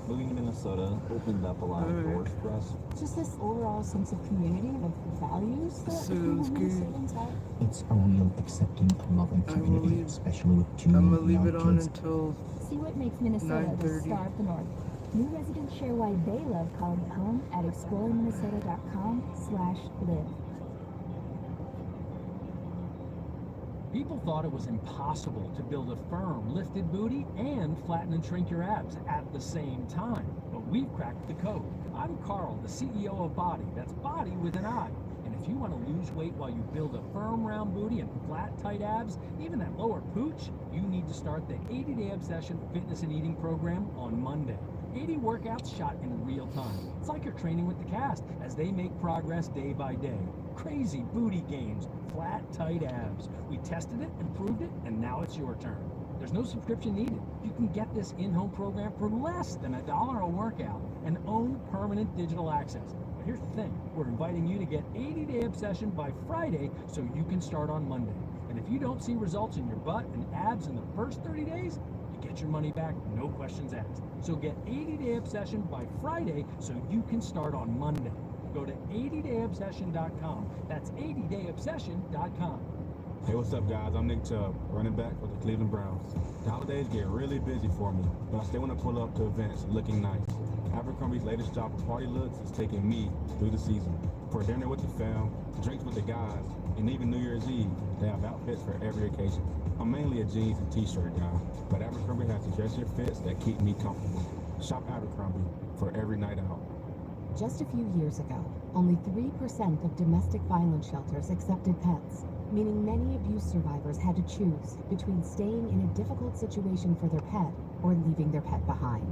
Moving to Minnesota opened up a lot of doors for us. Just this overall sense of community of values that Sounds good. Minnesotans have. It's a real accepting, loving community, especially with two I'm gonna leave young it on kids. until See what makes Minnesota the 9:30. star of the North. New residents share why they love calling it home at exploreminnesota.com/live. People thought it was impossible to build a firm lifted booty and flatten and shrink your abs at the same time. But we've cracked the code. I'm Carl, the CEO of Body. That's Body with an I. And if you want to lose weight while you build a firm round booty and flat tight abs, even that lower pooch, you need to start the 80-day Obsession Fitness and Eating Program on Monday. 80 workouts shot in real time. It's like you're training with the cast as they make progress day by day. Crazy booty gains, flat, tight abs. We tested it and proved it, and now it's your turn. There's no subscription needed. You can get this in-home program for less than $1 a workout and own permanent digital access. But here's the thing. We're inviting you to get 80-day Obsession by Friday so you can start on Monday. And if you don't see results in your butt and abs in the first 30 days, you get your money back, no questions asked. So get 80-day Obsession by Friday so you can start on Monday. Go to 80dayobsession.com. That's 80dayobsession.com. Hey, what's up, guys? I'm Nick Chubb, running back for the Cleveland Browns. The holidays get really busy for me, but I still want to pull up to events looking nice. Abercrombie's latest drop of party looks is taking me through the season. For dinner with the fam, drinks with the guys, and even New Year's Eve, they have outfits for every occasion. I'm mainly a jeans and t-shirt guy, but Abercrombie has suggested fits that keep me comfortable. Shop Abercrombie for every night out. Just a few years ago, only 3% of domestic violence shelters accepted pets, meaning many abuse survivors had to choose between staying in a difficult situation for their pet or leaving their pet behind.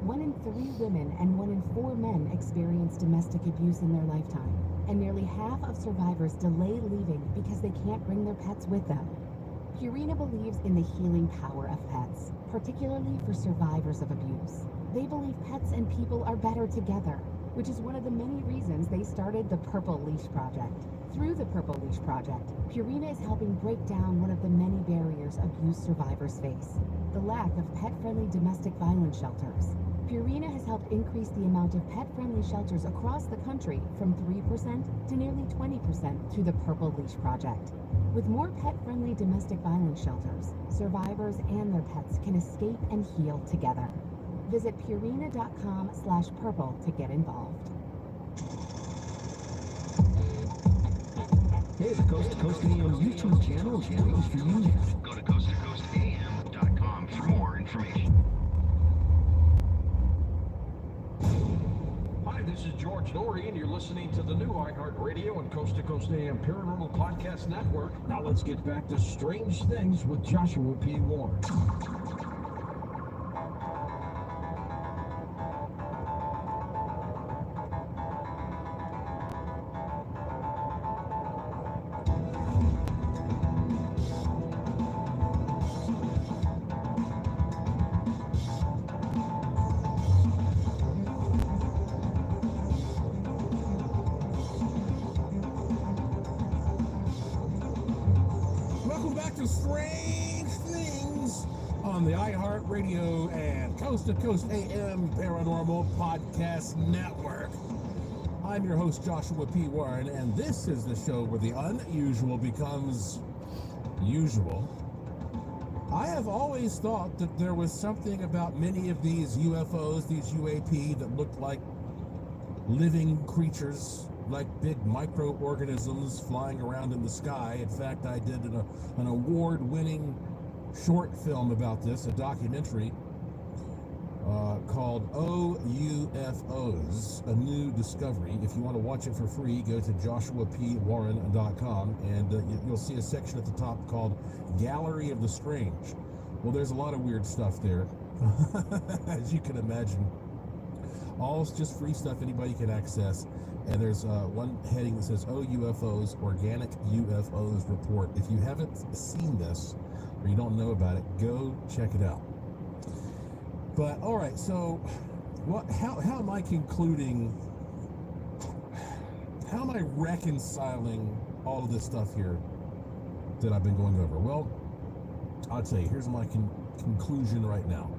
1 in 3 women and 1 in 4 men experience domestic abuse in their lifetime, and nearly half of survivors delay leaving because they can't bring their pets with them. Purina believes in the healing power of pets, particularly for survivors of abuse. They believe pets and people are better together, which is one of the many reasons they started the Purple Leash Project. Through the Purple Leash Project, Purina is helping break down one of the many barriers abuse survivors face: the lack of pet-friendly domestic violence shelters. Purina has helped increase the amount of pet-friendly shelters across the country from 3% to nearly 20% through the Purple Leash Project. With more pet-friendly domestic violence shelters, survivors and their pets can escape and heal together. Visit Purina.com/purple to get involved. Hey, the Coast to Coast AM YouTube channel is waiting for you. Go to coasttocoastam.com for more information. Hi, this is George Norrie, and you're listening to the new iHeartRadio and Coast to Coast AM Paranormal Podcast Network. Now let's get back to Strange Things with Joshua P. Warren. Welcome back to Strange Things on the iHeartRadio and Coast to Coast AM Paranormal Podcast Network. I'm your host, Joshua P. Warren, and this is the show where the unusual becomes usual. I have always thought that there was something about many of these UFOs, these UAP, that looked like living creatures, like big microorganisms flying around in the sky. In fact, I did an award-winning short film about this, a documentary called OUFOs, A New Discovery. If you want to watch it for free, go to joshuapwarren.com, and you'll see a section at the top called Gallery of the Strange. Well, there's a lot of weird stuff there, as you can imagine. All just free stuff anybody can access. And there's one heading that says OUFOs, Organic UFOs Report. If you haven't seen this or you don't know about it, go check it out. But all right, so how am I concluding? How am I reconciling all of this stuff here that I've been going over? Well, I'll tell you, here's my conclusion right now.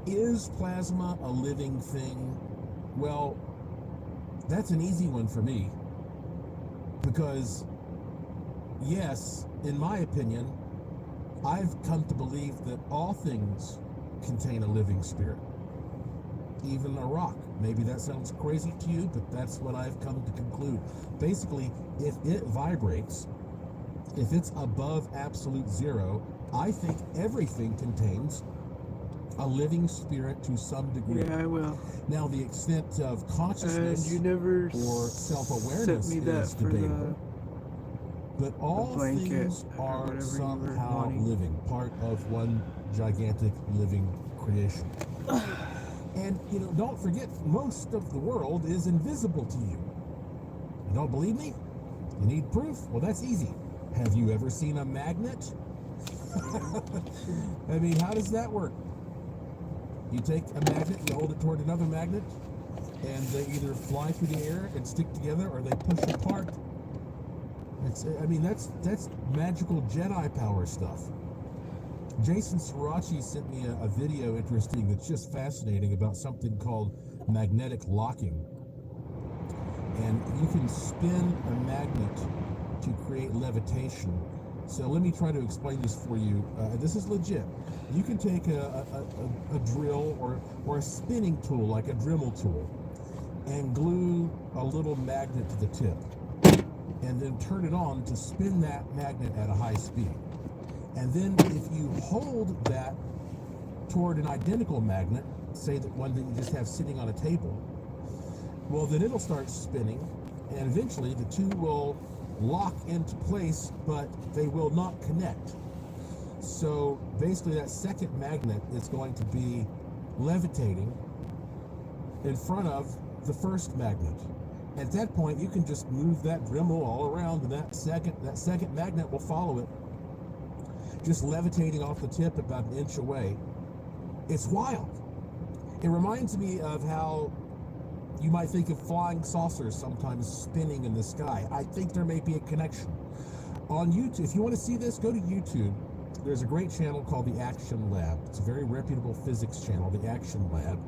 Is plasma a living thing? Well, that's an easy one for me, because yes, in my opinion, I've come to believe that all things contain a living spirit, even a rock. Maybe that sounds crazy to you, but that's what I've come to conclude. Basically, if it vibrates, if it's above absolute zero, I think everything contains a living spirit to some degree. Yeah, I will. Now, the extent of consciousness And you never or self-awareness sent me that is for debatable. But all blanket things or are whatever you were somehow wanting. living, part of one gigantic living creation. And, don't forget, most of the world is invisible to you. You don't believe me? You need proof? Well, that's easy. Have you ever seen a magnet? I mean, how does that work? You take a magnet, you hold it toward another magnet, and they either fly through the air and stick together, or they push apart. That's magical Jedi power stuff. Jason Sirachi sent me a video interesting that's just fascinating about something called magnetic locking. And you can spin a magnet to create levitation. So let me try to explain this for you. This is legit. You can take a drill or a spinning tool, like a Dremel tool, and glue a little magnet to the tip, and then turn it on to spin that magnet at a high speed. And then if you hold that toward an identical magnet, say that one that you just have sitting on a table, well, then it'll start spinning, and eventually the two will lock into place, but they will not connect. So basically that second magnet is going to be levitating in front of the first magnet. At that point, you can just move that Dremel all around, and that second magnet will follow it, just levitating off the tip about an inch away. It's wild. It reminds me of how you might think of flying saucers sometimes spinning in the sky. I think there may be a connection. On YouTube, if you want to see this, go to YouTube. There's a great channel called The Action Lab. It's a very reputable physics channel, The Action Lab.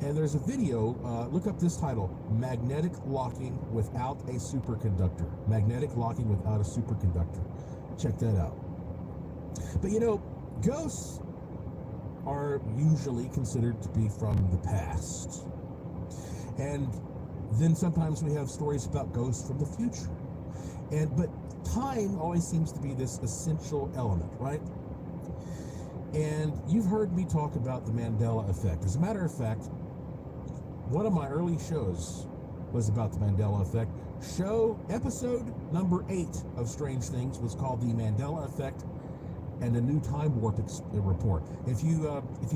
And there's a video, look up this title, Magnetic Locking Without a Superconductor. Magnetic Locking Without a Superconductor. Check that out. But ghosts are usually considered to be from the past. And then sometimes we have stories about ghosts from the future. But time always seems to be this essential element, right? And you've heard me talk about the Mandela effect. As a matter of fact, one of my early shows was about the Mandela effect. Episode number 8 of Strange Things was called The Mandela Effect and a New Time Warp Report. If you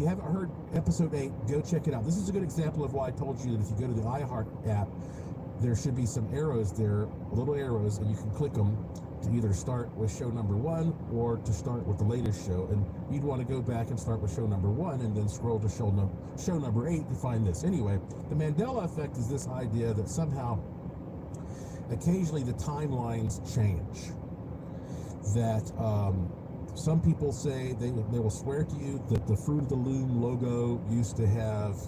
haven't heard episode 8, go check it out. This is a good example of why I told you that if you go to the iHeart app, there should be some arrows there, little arrows, and you can click them to either start with show number 1 or to start with the latest show. And you'd want to go back and start with show number 1 and then scroll to show number 8 to find this. Anyway, the Mandela effect is this idea that somehow occasionally the timelines change. That some people say they will swear to you that the Fruit of the Loom logo used to have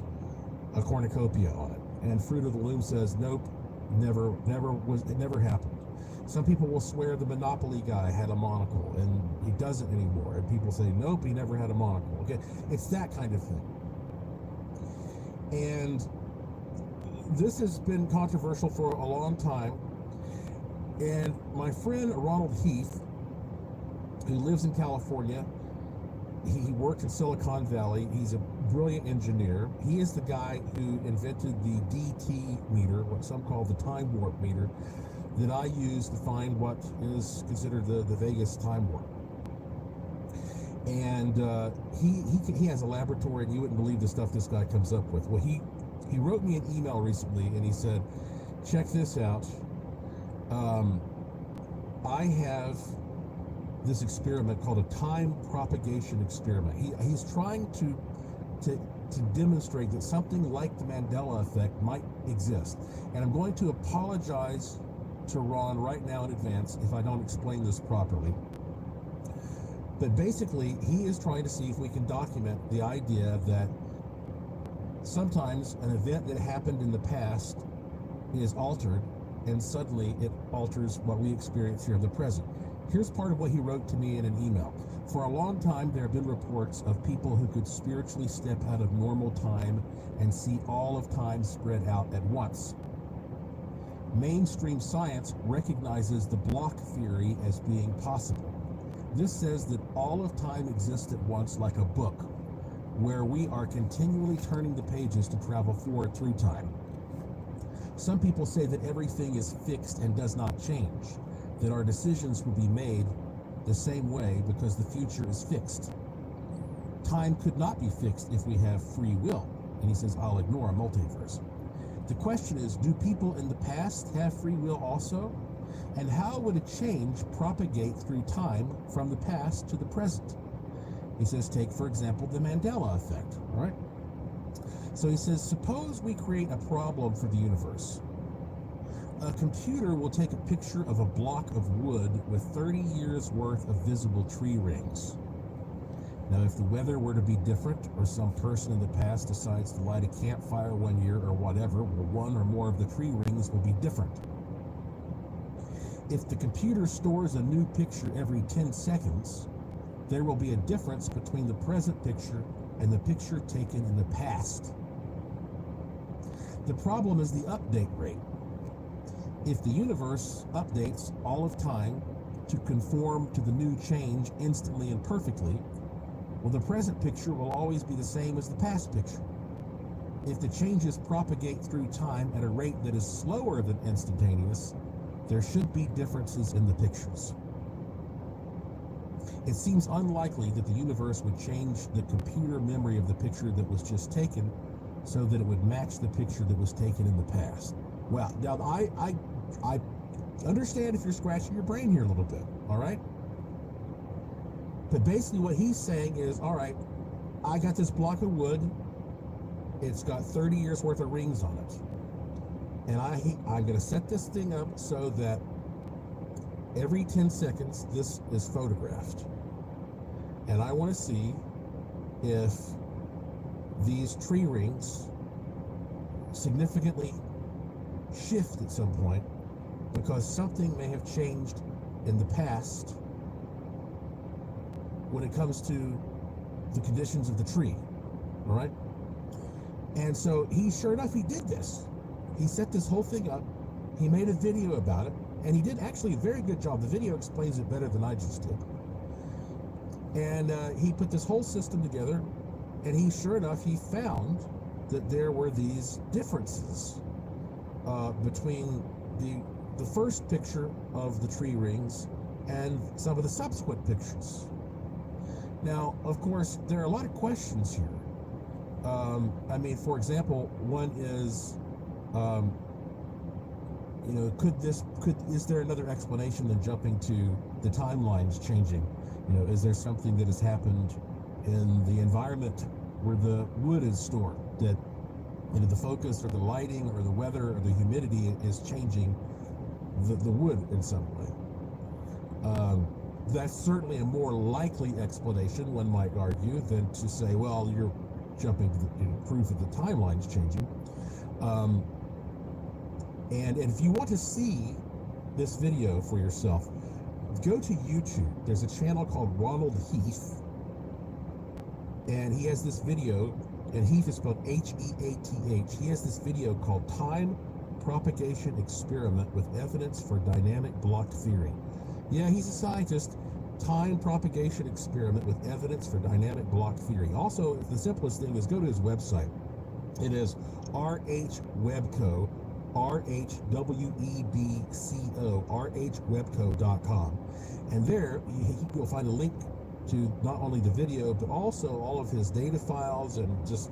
a cornucopia on it, and Fruit of the Loom says nope, it never happened. Some people will swear the Monopoly guy had a monocle and he doesn't anymore. And people say, nope, he never had a monocle. Okay, it's that kind of thing. And this has been controversial for a long time. And my friend Ronald Heath, who lives in California, he worked in Silicon Valley. He's a brilliant engineer. He is the guy who invented the DT meter, what some call the time warp meter, that I use to find what is considered the Vegas time warp. And he has a laboratory, and you wouldn't believe the stuff this guy comes up with. Well, he wrote me an email recently, and he said, check this out. I have this experiment called a time propagation experiment. He's trying to demonstrate that something like the Mandela effect might exist. And I'm going to apologize to Ron right now in advance if I don't explain this properly. But basically, he is trying to see if we can document the idea that sometimes an event that happened in the past is altered, and suddenly it alters what we experience here in the present. Here's part of what he wrote to me in an email. For a long time, there have been reports of people who could spiritually step out of normal time and see all of time spread out at once. Mainstream science recognizes the block theory as being possible. This says that all of time exists at once like a book, where we are continually turning the pages to travel forward through time. Some people say that everything is fixed and does not change, that our decisions will be made the same way because the future is fixed. Time could not be fixed if we have free will. And he says, I'll ignore a multiverse. The question is, do people in the past have free will also? And how would a change propagate through time from the past to the present? He says, take, for example, the Mandela effect, all right? So he says, suppose we create a problem for the universe. A computer will take a picture of a block of wood with 30 years worth of visible tree rings. Now, if the weather were to be different, or some person in the past decides to light a campfire one year or whatever, well, one or more of the tree rings will be different. If the computer stores a new picture every 10 seconds, there will be a difference between the present picture and the picture taken in the past. The problem is the update rate. If the universe updates all of time to conform to the new change instantly and perfectly, well, the present picture will always be the same as the past picture. If the changes propagate through time at a rate that is slower than instantaneous, there should be differences in the pictures. It seems unlikely that the universe would change the computer memory of the picture that was just taken so that it would match the picture that was taken in the past. Well, now I understand if you're scratching your brain here a little bit, all right? But basically what he's saying is, all right, I got this block of wood. It's got 30 years worth of rings on it. And I'm going to set this thing up so that every 10 seconds, this is photographed. And I want to see if these tree rings significantly shift at some point because something may have changed in the past when it comes to the conditions of the tree, all right? And so sure enough, he did this. He set this whole thing up. He made a video about it, and he did actually a very good job. The video explains it better than I just did. And he put this whole system together, and sure enough, he found that there were these differences between the first picture of the tree rings and some of the subsequent pictures. Now, of course, there are a lot of questions here. I mean, for example, one is, is there another explanation than jumping to the timelines changing? Is there something that has happened in the environment where the wood is stored that, the focus or the lighting or the weather or the humidity is changing the wood in some way? That's certainly a more likely explanation, one might argue, than to say, well, you're jumping to the proof that the timeline's changing. And if you want to see this video for yourself. Go to YouTube. There's a channel called Ronald Heath, and he has this video, and Heath is spelled Heath. He has this video called Time Propagation Experiment with Evidence for Dynamic Block Theory. Yeah, he's a scientist. Time Propagation Experiment with Evidence for Dynamic Block Theory. Also, the simplest thing is go to his website. It is RHWebco, RHWEBCO, RHWebco.com. And there you'll find a link to not only the video, but also all of his data files, and just,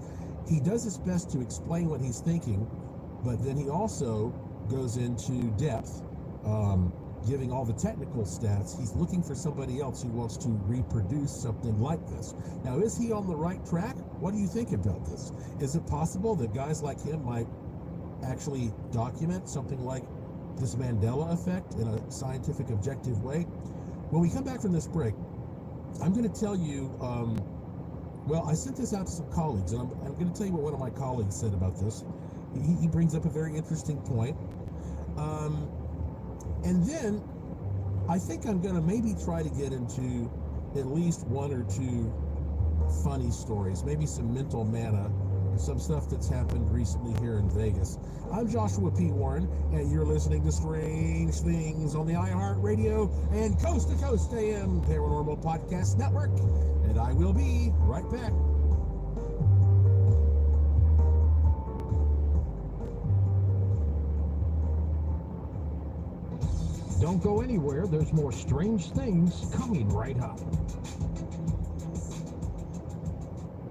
he does his best to explain what he's thinking, but then he also goes into depth, giving all the technical stats. He's looking for somebody else who wants to reproduce something like this. Now, is he on the right track? What do you think about this? Is it possible that guys like him might actually document something like this Mandela effect in a scientific, objective way? When we come back from this break, I'm going to tell you, well, I sent this out to some colleagues, and I'm going to tell you what one of my colleagues said about this. He brings up a very interesting point. And then I think I'm going to maybe try to get into at least one or two funny stories, maybe some mental manna, some stuff that's happened recently here in Vegas. I'm Joshua P. Warren, and you're listening to Strange Things on the iHeartRadio and Coast to Coast AM Paranormal Podcast Network. And I will be right back. Don't go anywhere. There's more Strange Things coming right up.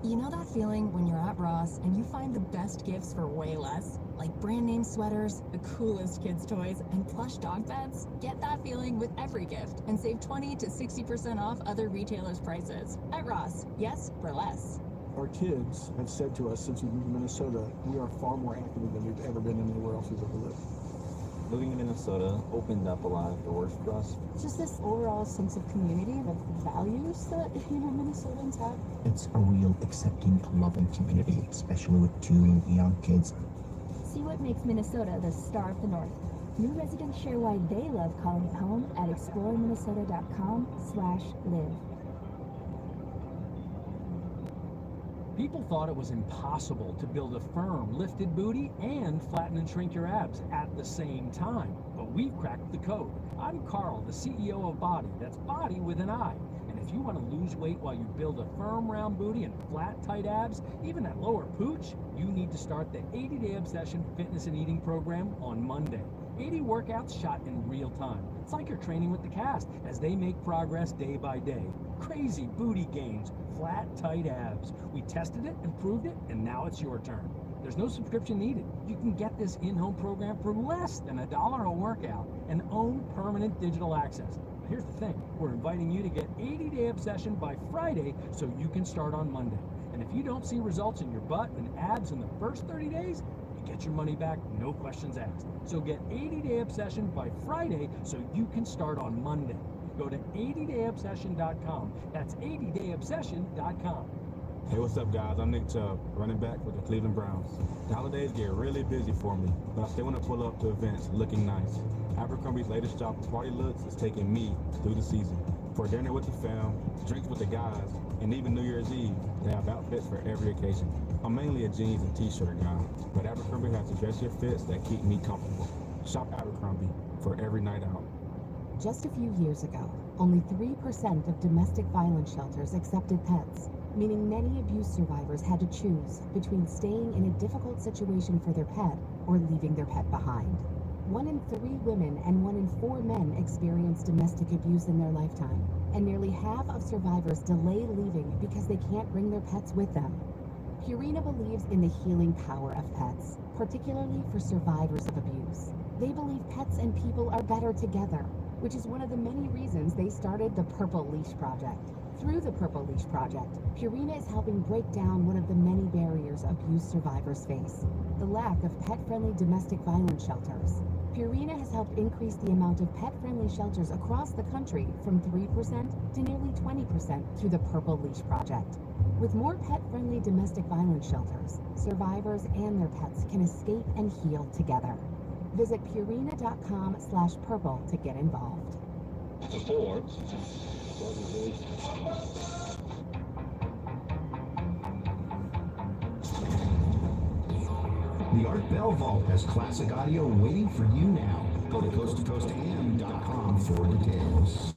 You know that feeling when you're at Ross and you find the best gifts for way less? Like brand name sweaters, the coolest kids' toys, and plush dog beds? Get that feeling with every gift and save 20 to 60% off other retailers' prices. At Ross, yes, for less. Our kids have said to us since we moved to Minnesota, we are far more happy than we've ever been anywhere else we've ever lived. Moving to Minnesota opened up a lot of doors for us. Just this overall sense of community, of values that, Minnesotans have. It's a real accepting, loving community, especially with 2 young kids. See what makes Minnesota the star of the North. New residents share why they love calling it home at exploreminnesota.com/live. People thought it was impossible to build a firm, lifted booty, and flatten and shrink your abs at the same time. But we've cracked the code. I'm Carl, the CEO of Body. That's Body with an I. And if you want to lose weight while you build a firm, round booty and flat, tight abs, even that lower pooch, you need to start the 80-Day Obsession Fitness and Eating Program on Monday. 80 workouts shot in real time. It's like you're training with the cast as they make progress day by day. Crazy booty gains, flat, tight abs. We tested it and proved it, and now it's your turn. There's no subscription needed. You can get this in-home program for less than $1 a workout and own permanent digital access. But here's the thing. We're inviting you to get 80-Day Obsession by Friday so you can start on Monday. And if you don't see results in your butt and abs in the first 30 days, get your money back, no questions asked. So get 80-Day Obsession by Friday so you can start on Monday. Go to 80dayobsession.com. That's 80dayobsession.com. Hey, what's up, guys? I'm Nick Chubb, running back for the Cleveland Browns. The holidays get really busy for me, but I still want to pull up to events looking nice. Abercrombie's latest drop of Party Looks is taking me through the season. For dinner with the fam, drinks with the guys, and even New Year's Eve, they have outfits for every occasion. I'm mainly a jeans and t-shirt guy, but Abercrombie has the dressier fits that keep me comfortable. Shop Abercrombie for every night out. Just a few years ago, only 3% of domestic violence shelters accepted pets, meaning many abuse survivors had to choose between staying in a difficult situation for their pet or leaving their pet behind. 1 in 3 women and 1 in 4 men experience domestic abuse in their lifetime, and nearly half of survivors delay leaving because they can't bring their pets with them. Purina believes in the healing power of pets, particularly for survivors of abuse. They believe pets and people are better together, which is one of the many reasons they started the Purple Leash Project. Through the Purple Leash Project, Purina is helping break down one of the many barriers abuse survivors face, the lack of pet-friendly domestic violence shelters. Purina has helped increase the amount of pet-friendly shelters across the country from 3% to nearly 20% through the Purple Leash Project. With more pet-friendly domestic violence shelters, survivors and their pets can escape and heal together. Visit Purina.com/purple to get involved. The Ford. The Art Bell Vault has classic audio waiting for you now. Go to coasttocoastam.com for details.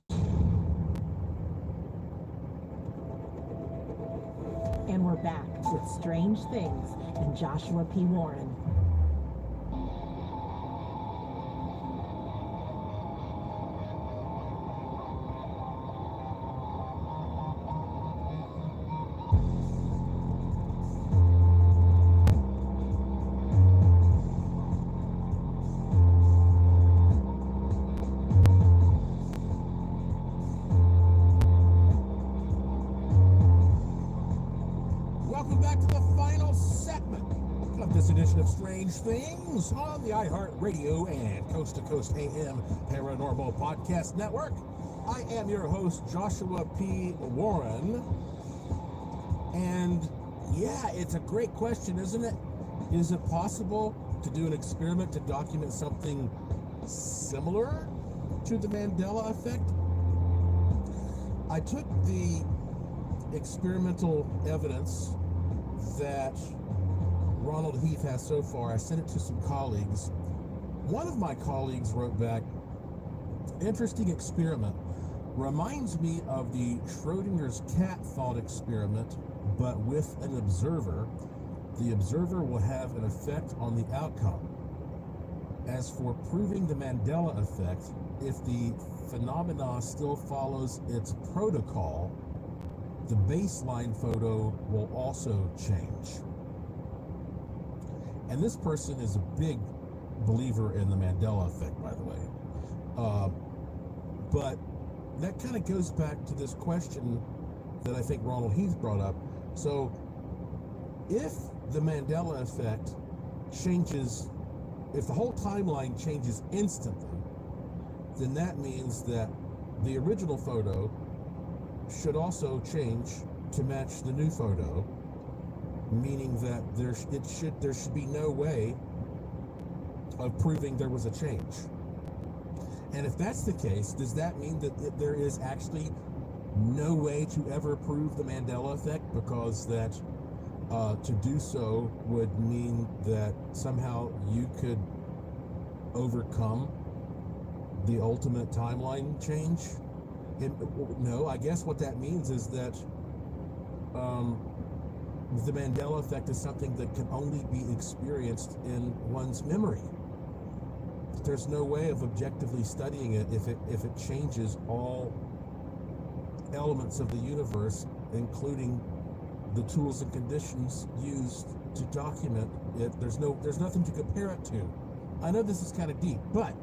And we're back with Strange Things and Joshua P. Warren. Welcome back to the final segment of this edition of Strange Things on the iHeartRadio and Coast to Coast AM Paranormal Podcast Network. I am your host, Joshua P. Warren. And yeah, it's a great question, isn't it? Is it possible to do an experiment to document something similar to the Mandela effect? I took the experimental evidence that Ronald Heath has so far. I sent it to some colleagues. One of my colleagues wrote back, interesting experiment. Reminds me of the Schrodinger's cat thought experiment, but with an observer. The observer will have an effect on the outcome. As for proving the Mandela effect, if the phenomena still follows its protocol, the baseline photo will also change. And this person is a big believer in the Mandela effect, by the way. But that kind of goes back to this question that I think Ronald Heath brought up. So if the Mandela effect changes, if the whole timeline changes instantly, then that means that the original photo should also change to match the new photo, meaning that there should be no way of proving there was a change. And if that's the case, does that mean that there is actually no way to ever prove the Mandela effect, because that to do so would mean that somehow you could overcome the ultimate timeline change? No, I guess what that means is that the Mandela effect is something that can only be experienced in one's memory. There's no way of objectively studying it if it changes all elements of the universe, including the tools and conditions used to document it. There's nothing to compare it to. I know this is kind of deep, but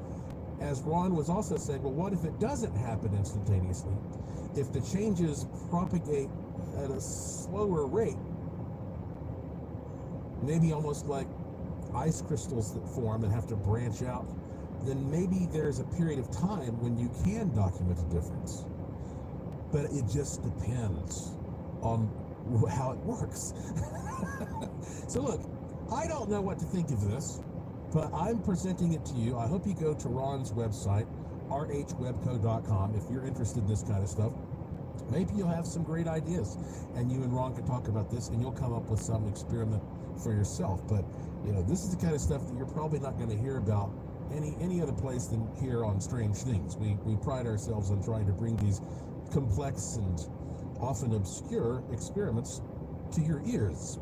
as Ron was also saying, well, what if it doesn't happen instantaneously? If the changes propagate at a slower rate, maybe almost like ice crystals that form and have to branch out, then maybe there's a period of time when you can document a difference. But it just depends on how it works. So look, I don't know what to think of this, but I'm presenting it to you. I hope you go to Ron's website, rhwebco.com, if you're interested in this kind of stuff. Maybe you'll have some great ideas, and you and Ron can talk about this, and you'll come up with some experiment for yourself. But this is the kind of stuff that you're probably not going to hear about any other place than here on Strange Things. We pride ourselves on trying to bring these complex and often obscure experiments to your ears.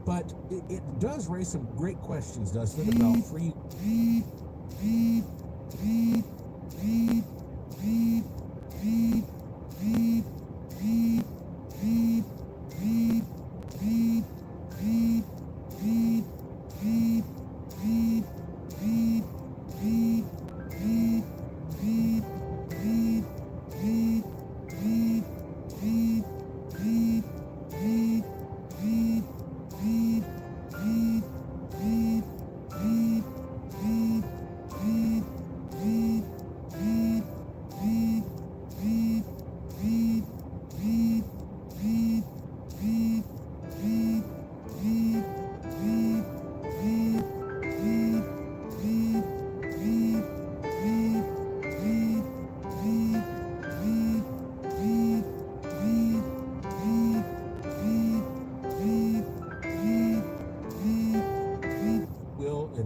But it does raise some great questions, doesn't it, about free... Free. Free.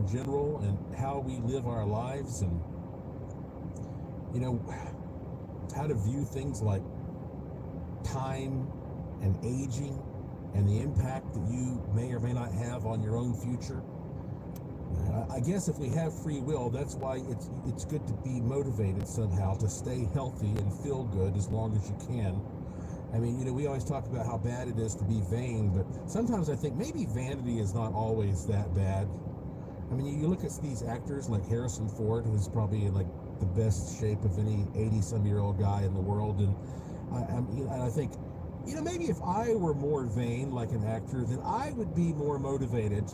in general and how we live our lives, and how to view things like time and aging and the impact that you may or may not have on your own future. I guess if we have free will, that's why it's good to be motivated somehow to stay healthy and feel good as long as you can. I mean, we always talk about how bad it is to be vain, but sometimes I think maybe vanity is not always that bad. I mean, you look at these actors like Harrison Ford, who's probably in like the best shape of any 80-some-year-old guy in the world, and I think, maybe if I were more vain like an actor, then I would be more motivated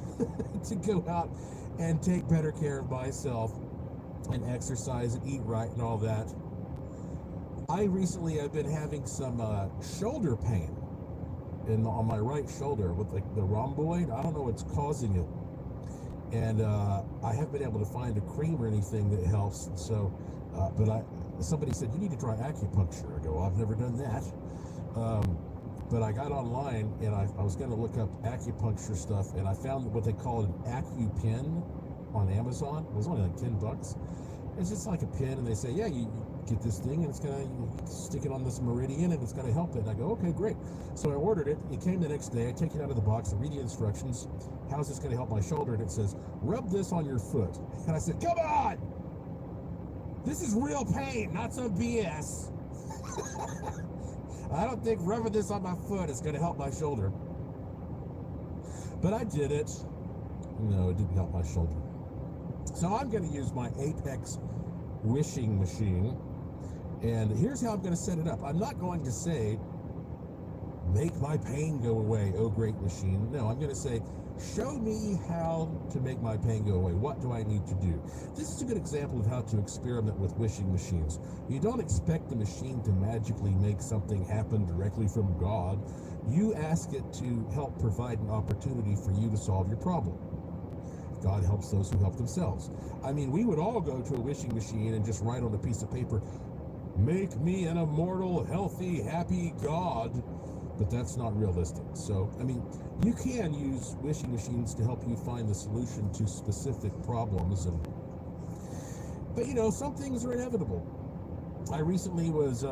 to go out and take better care of myself and exercise and eat right and all that. I've been having some shoulder pain on my right shoulder with like the rhomboid. I don't know what's causing it. And I haven't been able to find a cream or anything that helps. So, somebody said, you need to try acupuncture. I go, I've never done that. But I got online and I was going to look up acupuncture stuff, and I found what they call an AcuPen on Amazon. It was only like $10. It's just like a pin, and they say, yeah, you get this thing and it's going to stick it on this meridian and it's going to help it. And I go, okay, great. So I ordered it. It came the next day. I take it out of the box. I read the instructions. How's this going to help my shoulder? And it says, rub this on your foot. And I said, come on! This is real pain, not some BS. I don't think rubbing this on my foot is going to help my shoulder. But I did it. No, it didn't help my shoulder. So I'm going to use my Apex wishing machine. And here's how I'm going to set it up. I'm not going to say, make my pain go away, oh great machine. No, I'm going to say, show me how to make my pain go away. What do I need to do? This is a good example of how to experiment with wishing machines. You don't expect the machine to magically make something happen directly from God. You ask it to help provide an opportunity for you to solve your problem. God helps those who help themselves. I mean, we would all go to a wishing machine and just write on a piece of paper, make me an immortal, healthy, happy God. But that's not realistic. So, I mean, you can use wishing machines to help you find the solution to specific problems. But some things are inevitable. I recently was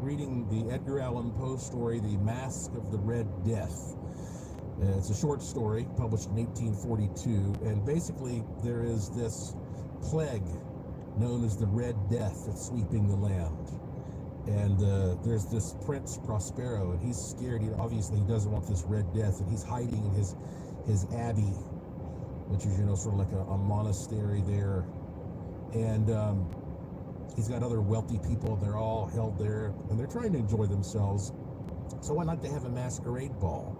reading the Edgar Allan Poe story, The Mask of the Red Death. It's a short story published in 1842, and basically there is this plague known as the Red Death that's sweeping the land. And there's this Prince Prospero, and he's scared. He doesn't want this Red Death, and he's hiding in his abbey, which is sort of like a monastery there. And he's got other wealthy people, and they're all held there, and they're trying to enjoy themselves. So why not to have a masquerade ball?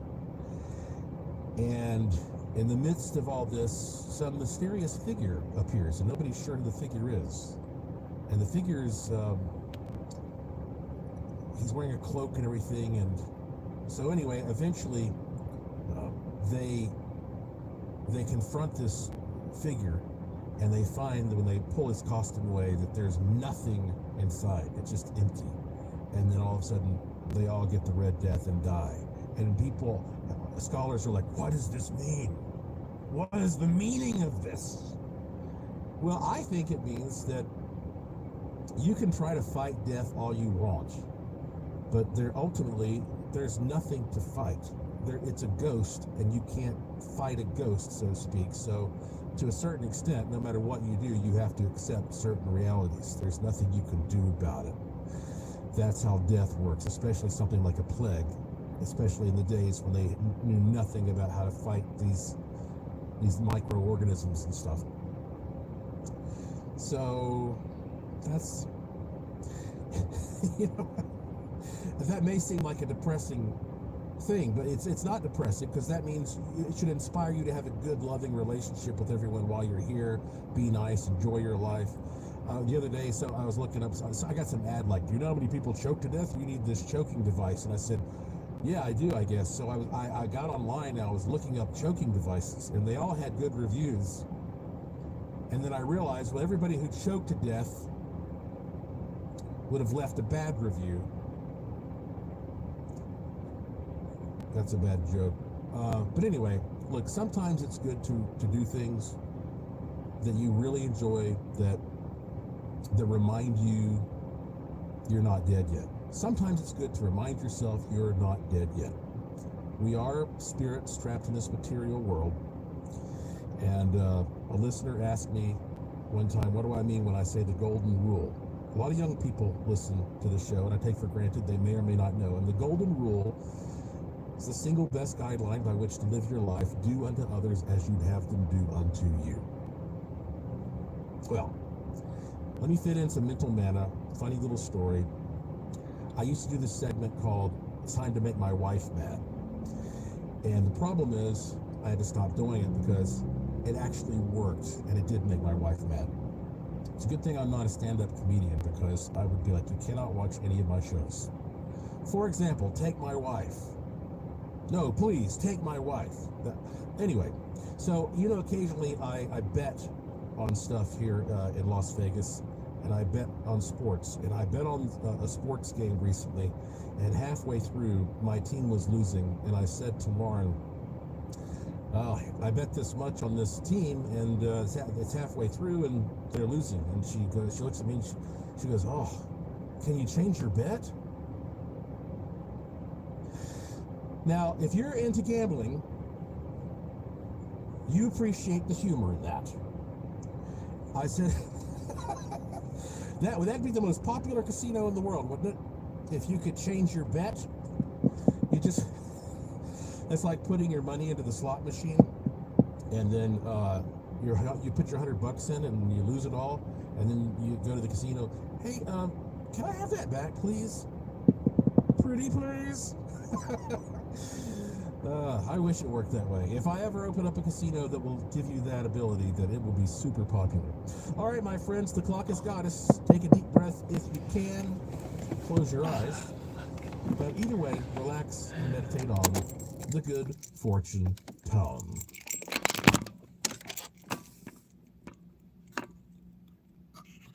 And in the midst of all this, some mysterious figure appears, and nobody's sure who the figure is. And the figure is, he's wearing a cloak and everything. And so anyway, eventually they confront this figure, and they find that when they pull his costume away that there's nothing inside. It's just empty. And then all of a sudden they all get the Red Death and die. And scholars are like, what does this mean? What is the meaning of this? Well, I think it means that you can try to fight death all you want, but there's nothing to fight. It's a ghost, and you can't fight a ghost, so to speak. So to a certain extent, no matter what you do, you have to accept certain realities. There's nothing you can do about it. That's how death works, especially something like a plague, especially in the days when they knew nothing about how to fight these microorganisms and stuff. So that's, that may seem like a depressing thing, but it's not depressing, because that means it should inspire you to have a good, loving relationship with everyone while you're here. Be nice, enjoy your life. The other day, so I was looking up, so I got some ad like, do you know how many people choke to death? You need this choking device. And I said, yeah, I do, I guess. So I got online and I was looking up choking devices, and they all had good reviews. And then I realized, well, everybody who choked to death would have left a bad review. That's a bad joke. But anyway, look, sometimes it's good to do things that you really enjoy that remind you you're not dead yet. Sometimes it's good to remind yourself you're not dead yet. We are spirits trapped in this material world. And a listener asked me one time, what do I mean when I say the golden rule? A lot of young people listen to the show, and I take for granted they may or may not know. And the golden rule is the single best guideline by which to live your life. Do unto others as you'd have them do unto you. Well, let me fit in some mental mana. Funny little story. I used to do this segment called It's Time to Make My Wife Mad. And the problem is I had to stop doing it because it actually worked, and it did make my wife mad. It's a good thing I'm not a stand-up comedian, because I would be like, you cannot watch any of my shows. For example, take my wife. No, please, take my wife. Anyway, so, occasionally I bet on stuff here in Las Vegas, and I bet on sports, and I bet on a sports game recently, and halfway through, my team was losing, and I said to Lauren, I bet this much on this team, and it's halfway through, and they're losing. And she looks at me, and she goes, oh, can you change your bet? Now, if you're into gambling, you appreciate the humor in that. I said, that'd be the most popular casino in the world, wouldn't it? If you could change your bet, it's like putting your money into the slot machine, and then you put your $100 in, and you lose it all, and then you go to the casino. Hey, can I have that back, please? Pretty please. I wish it worked that way. If I ever open up a casino that will give you that ability, then it will be super popular. All right, my friends, the clock has got us. Take a deep breath if you can. Close your eyes. But either way, relax and meditate on the good fortune tone.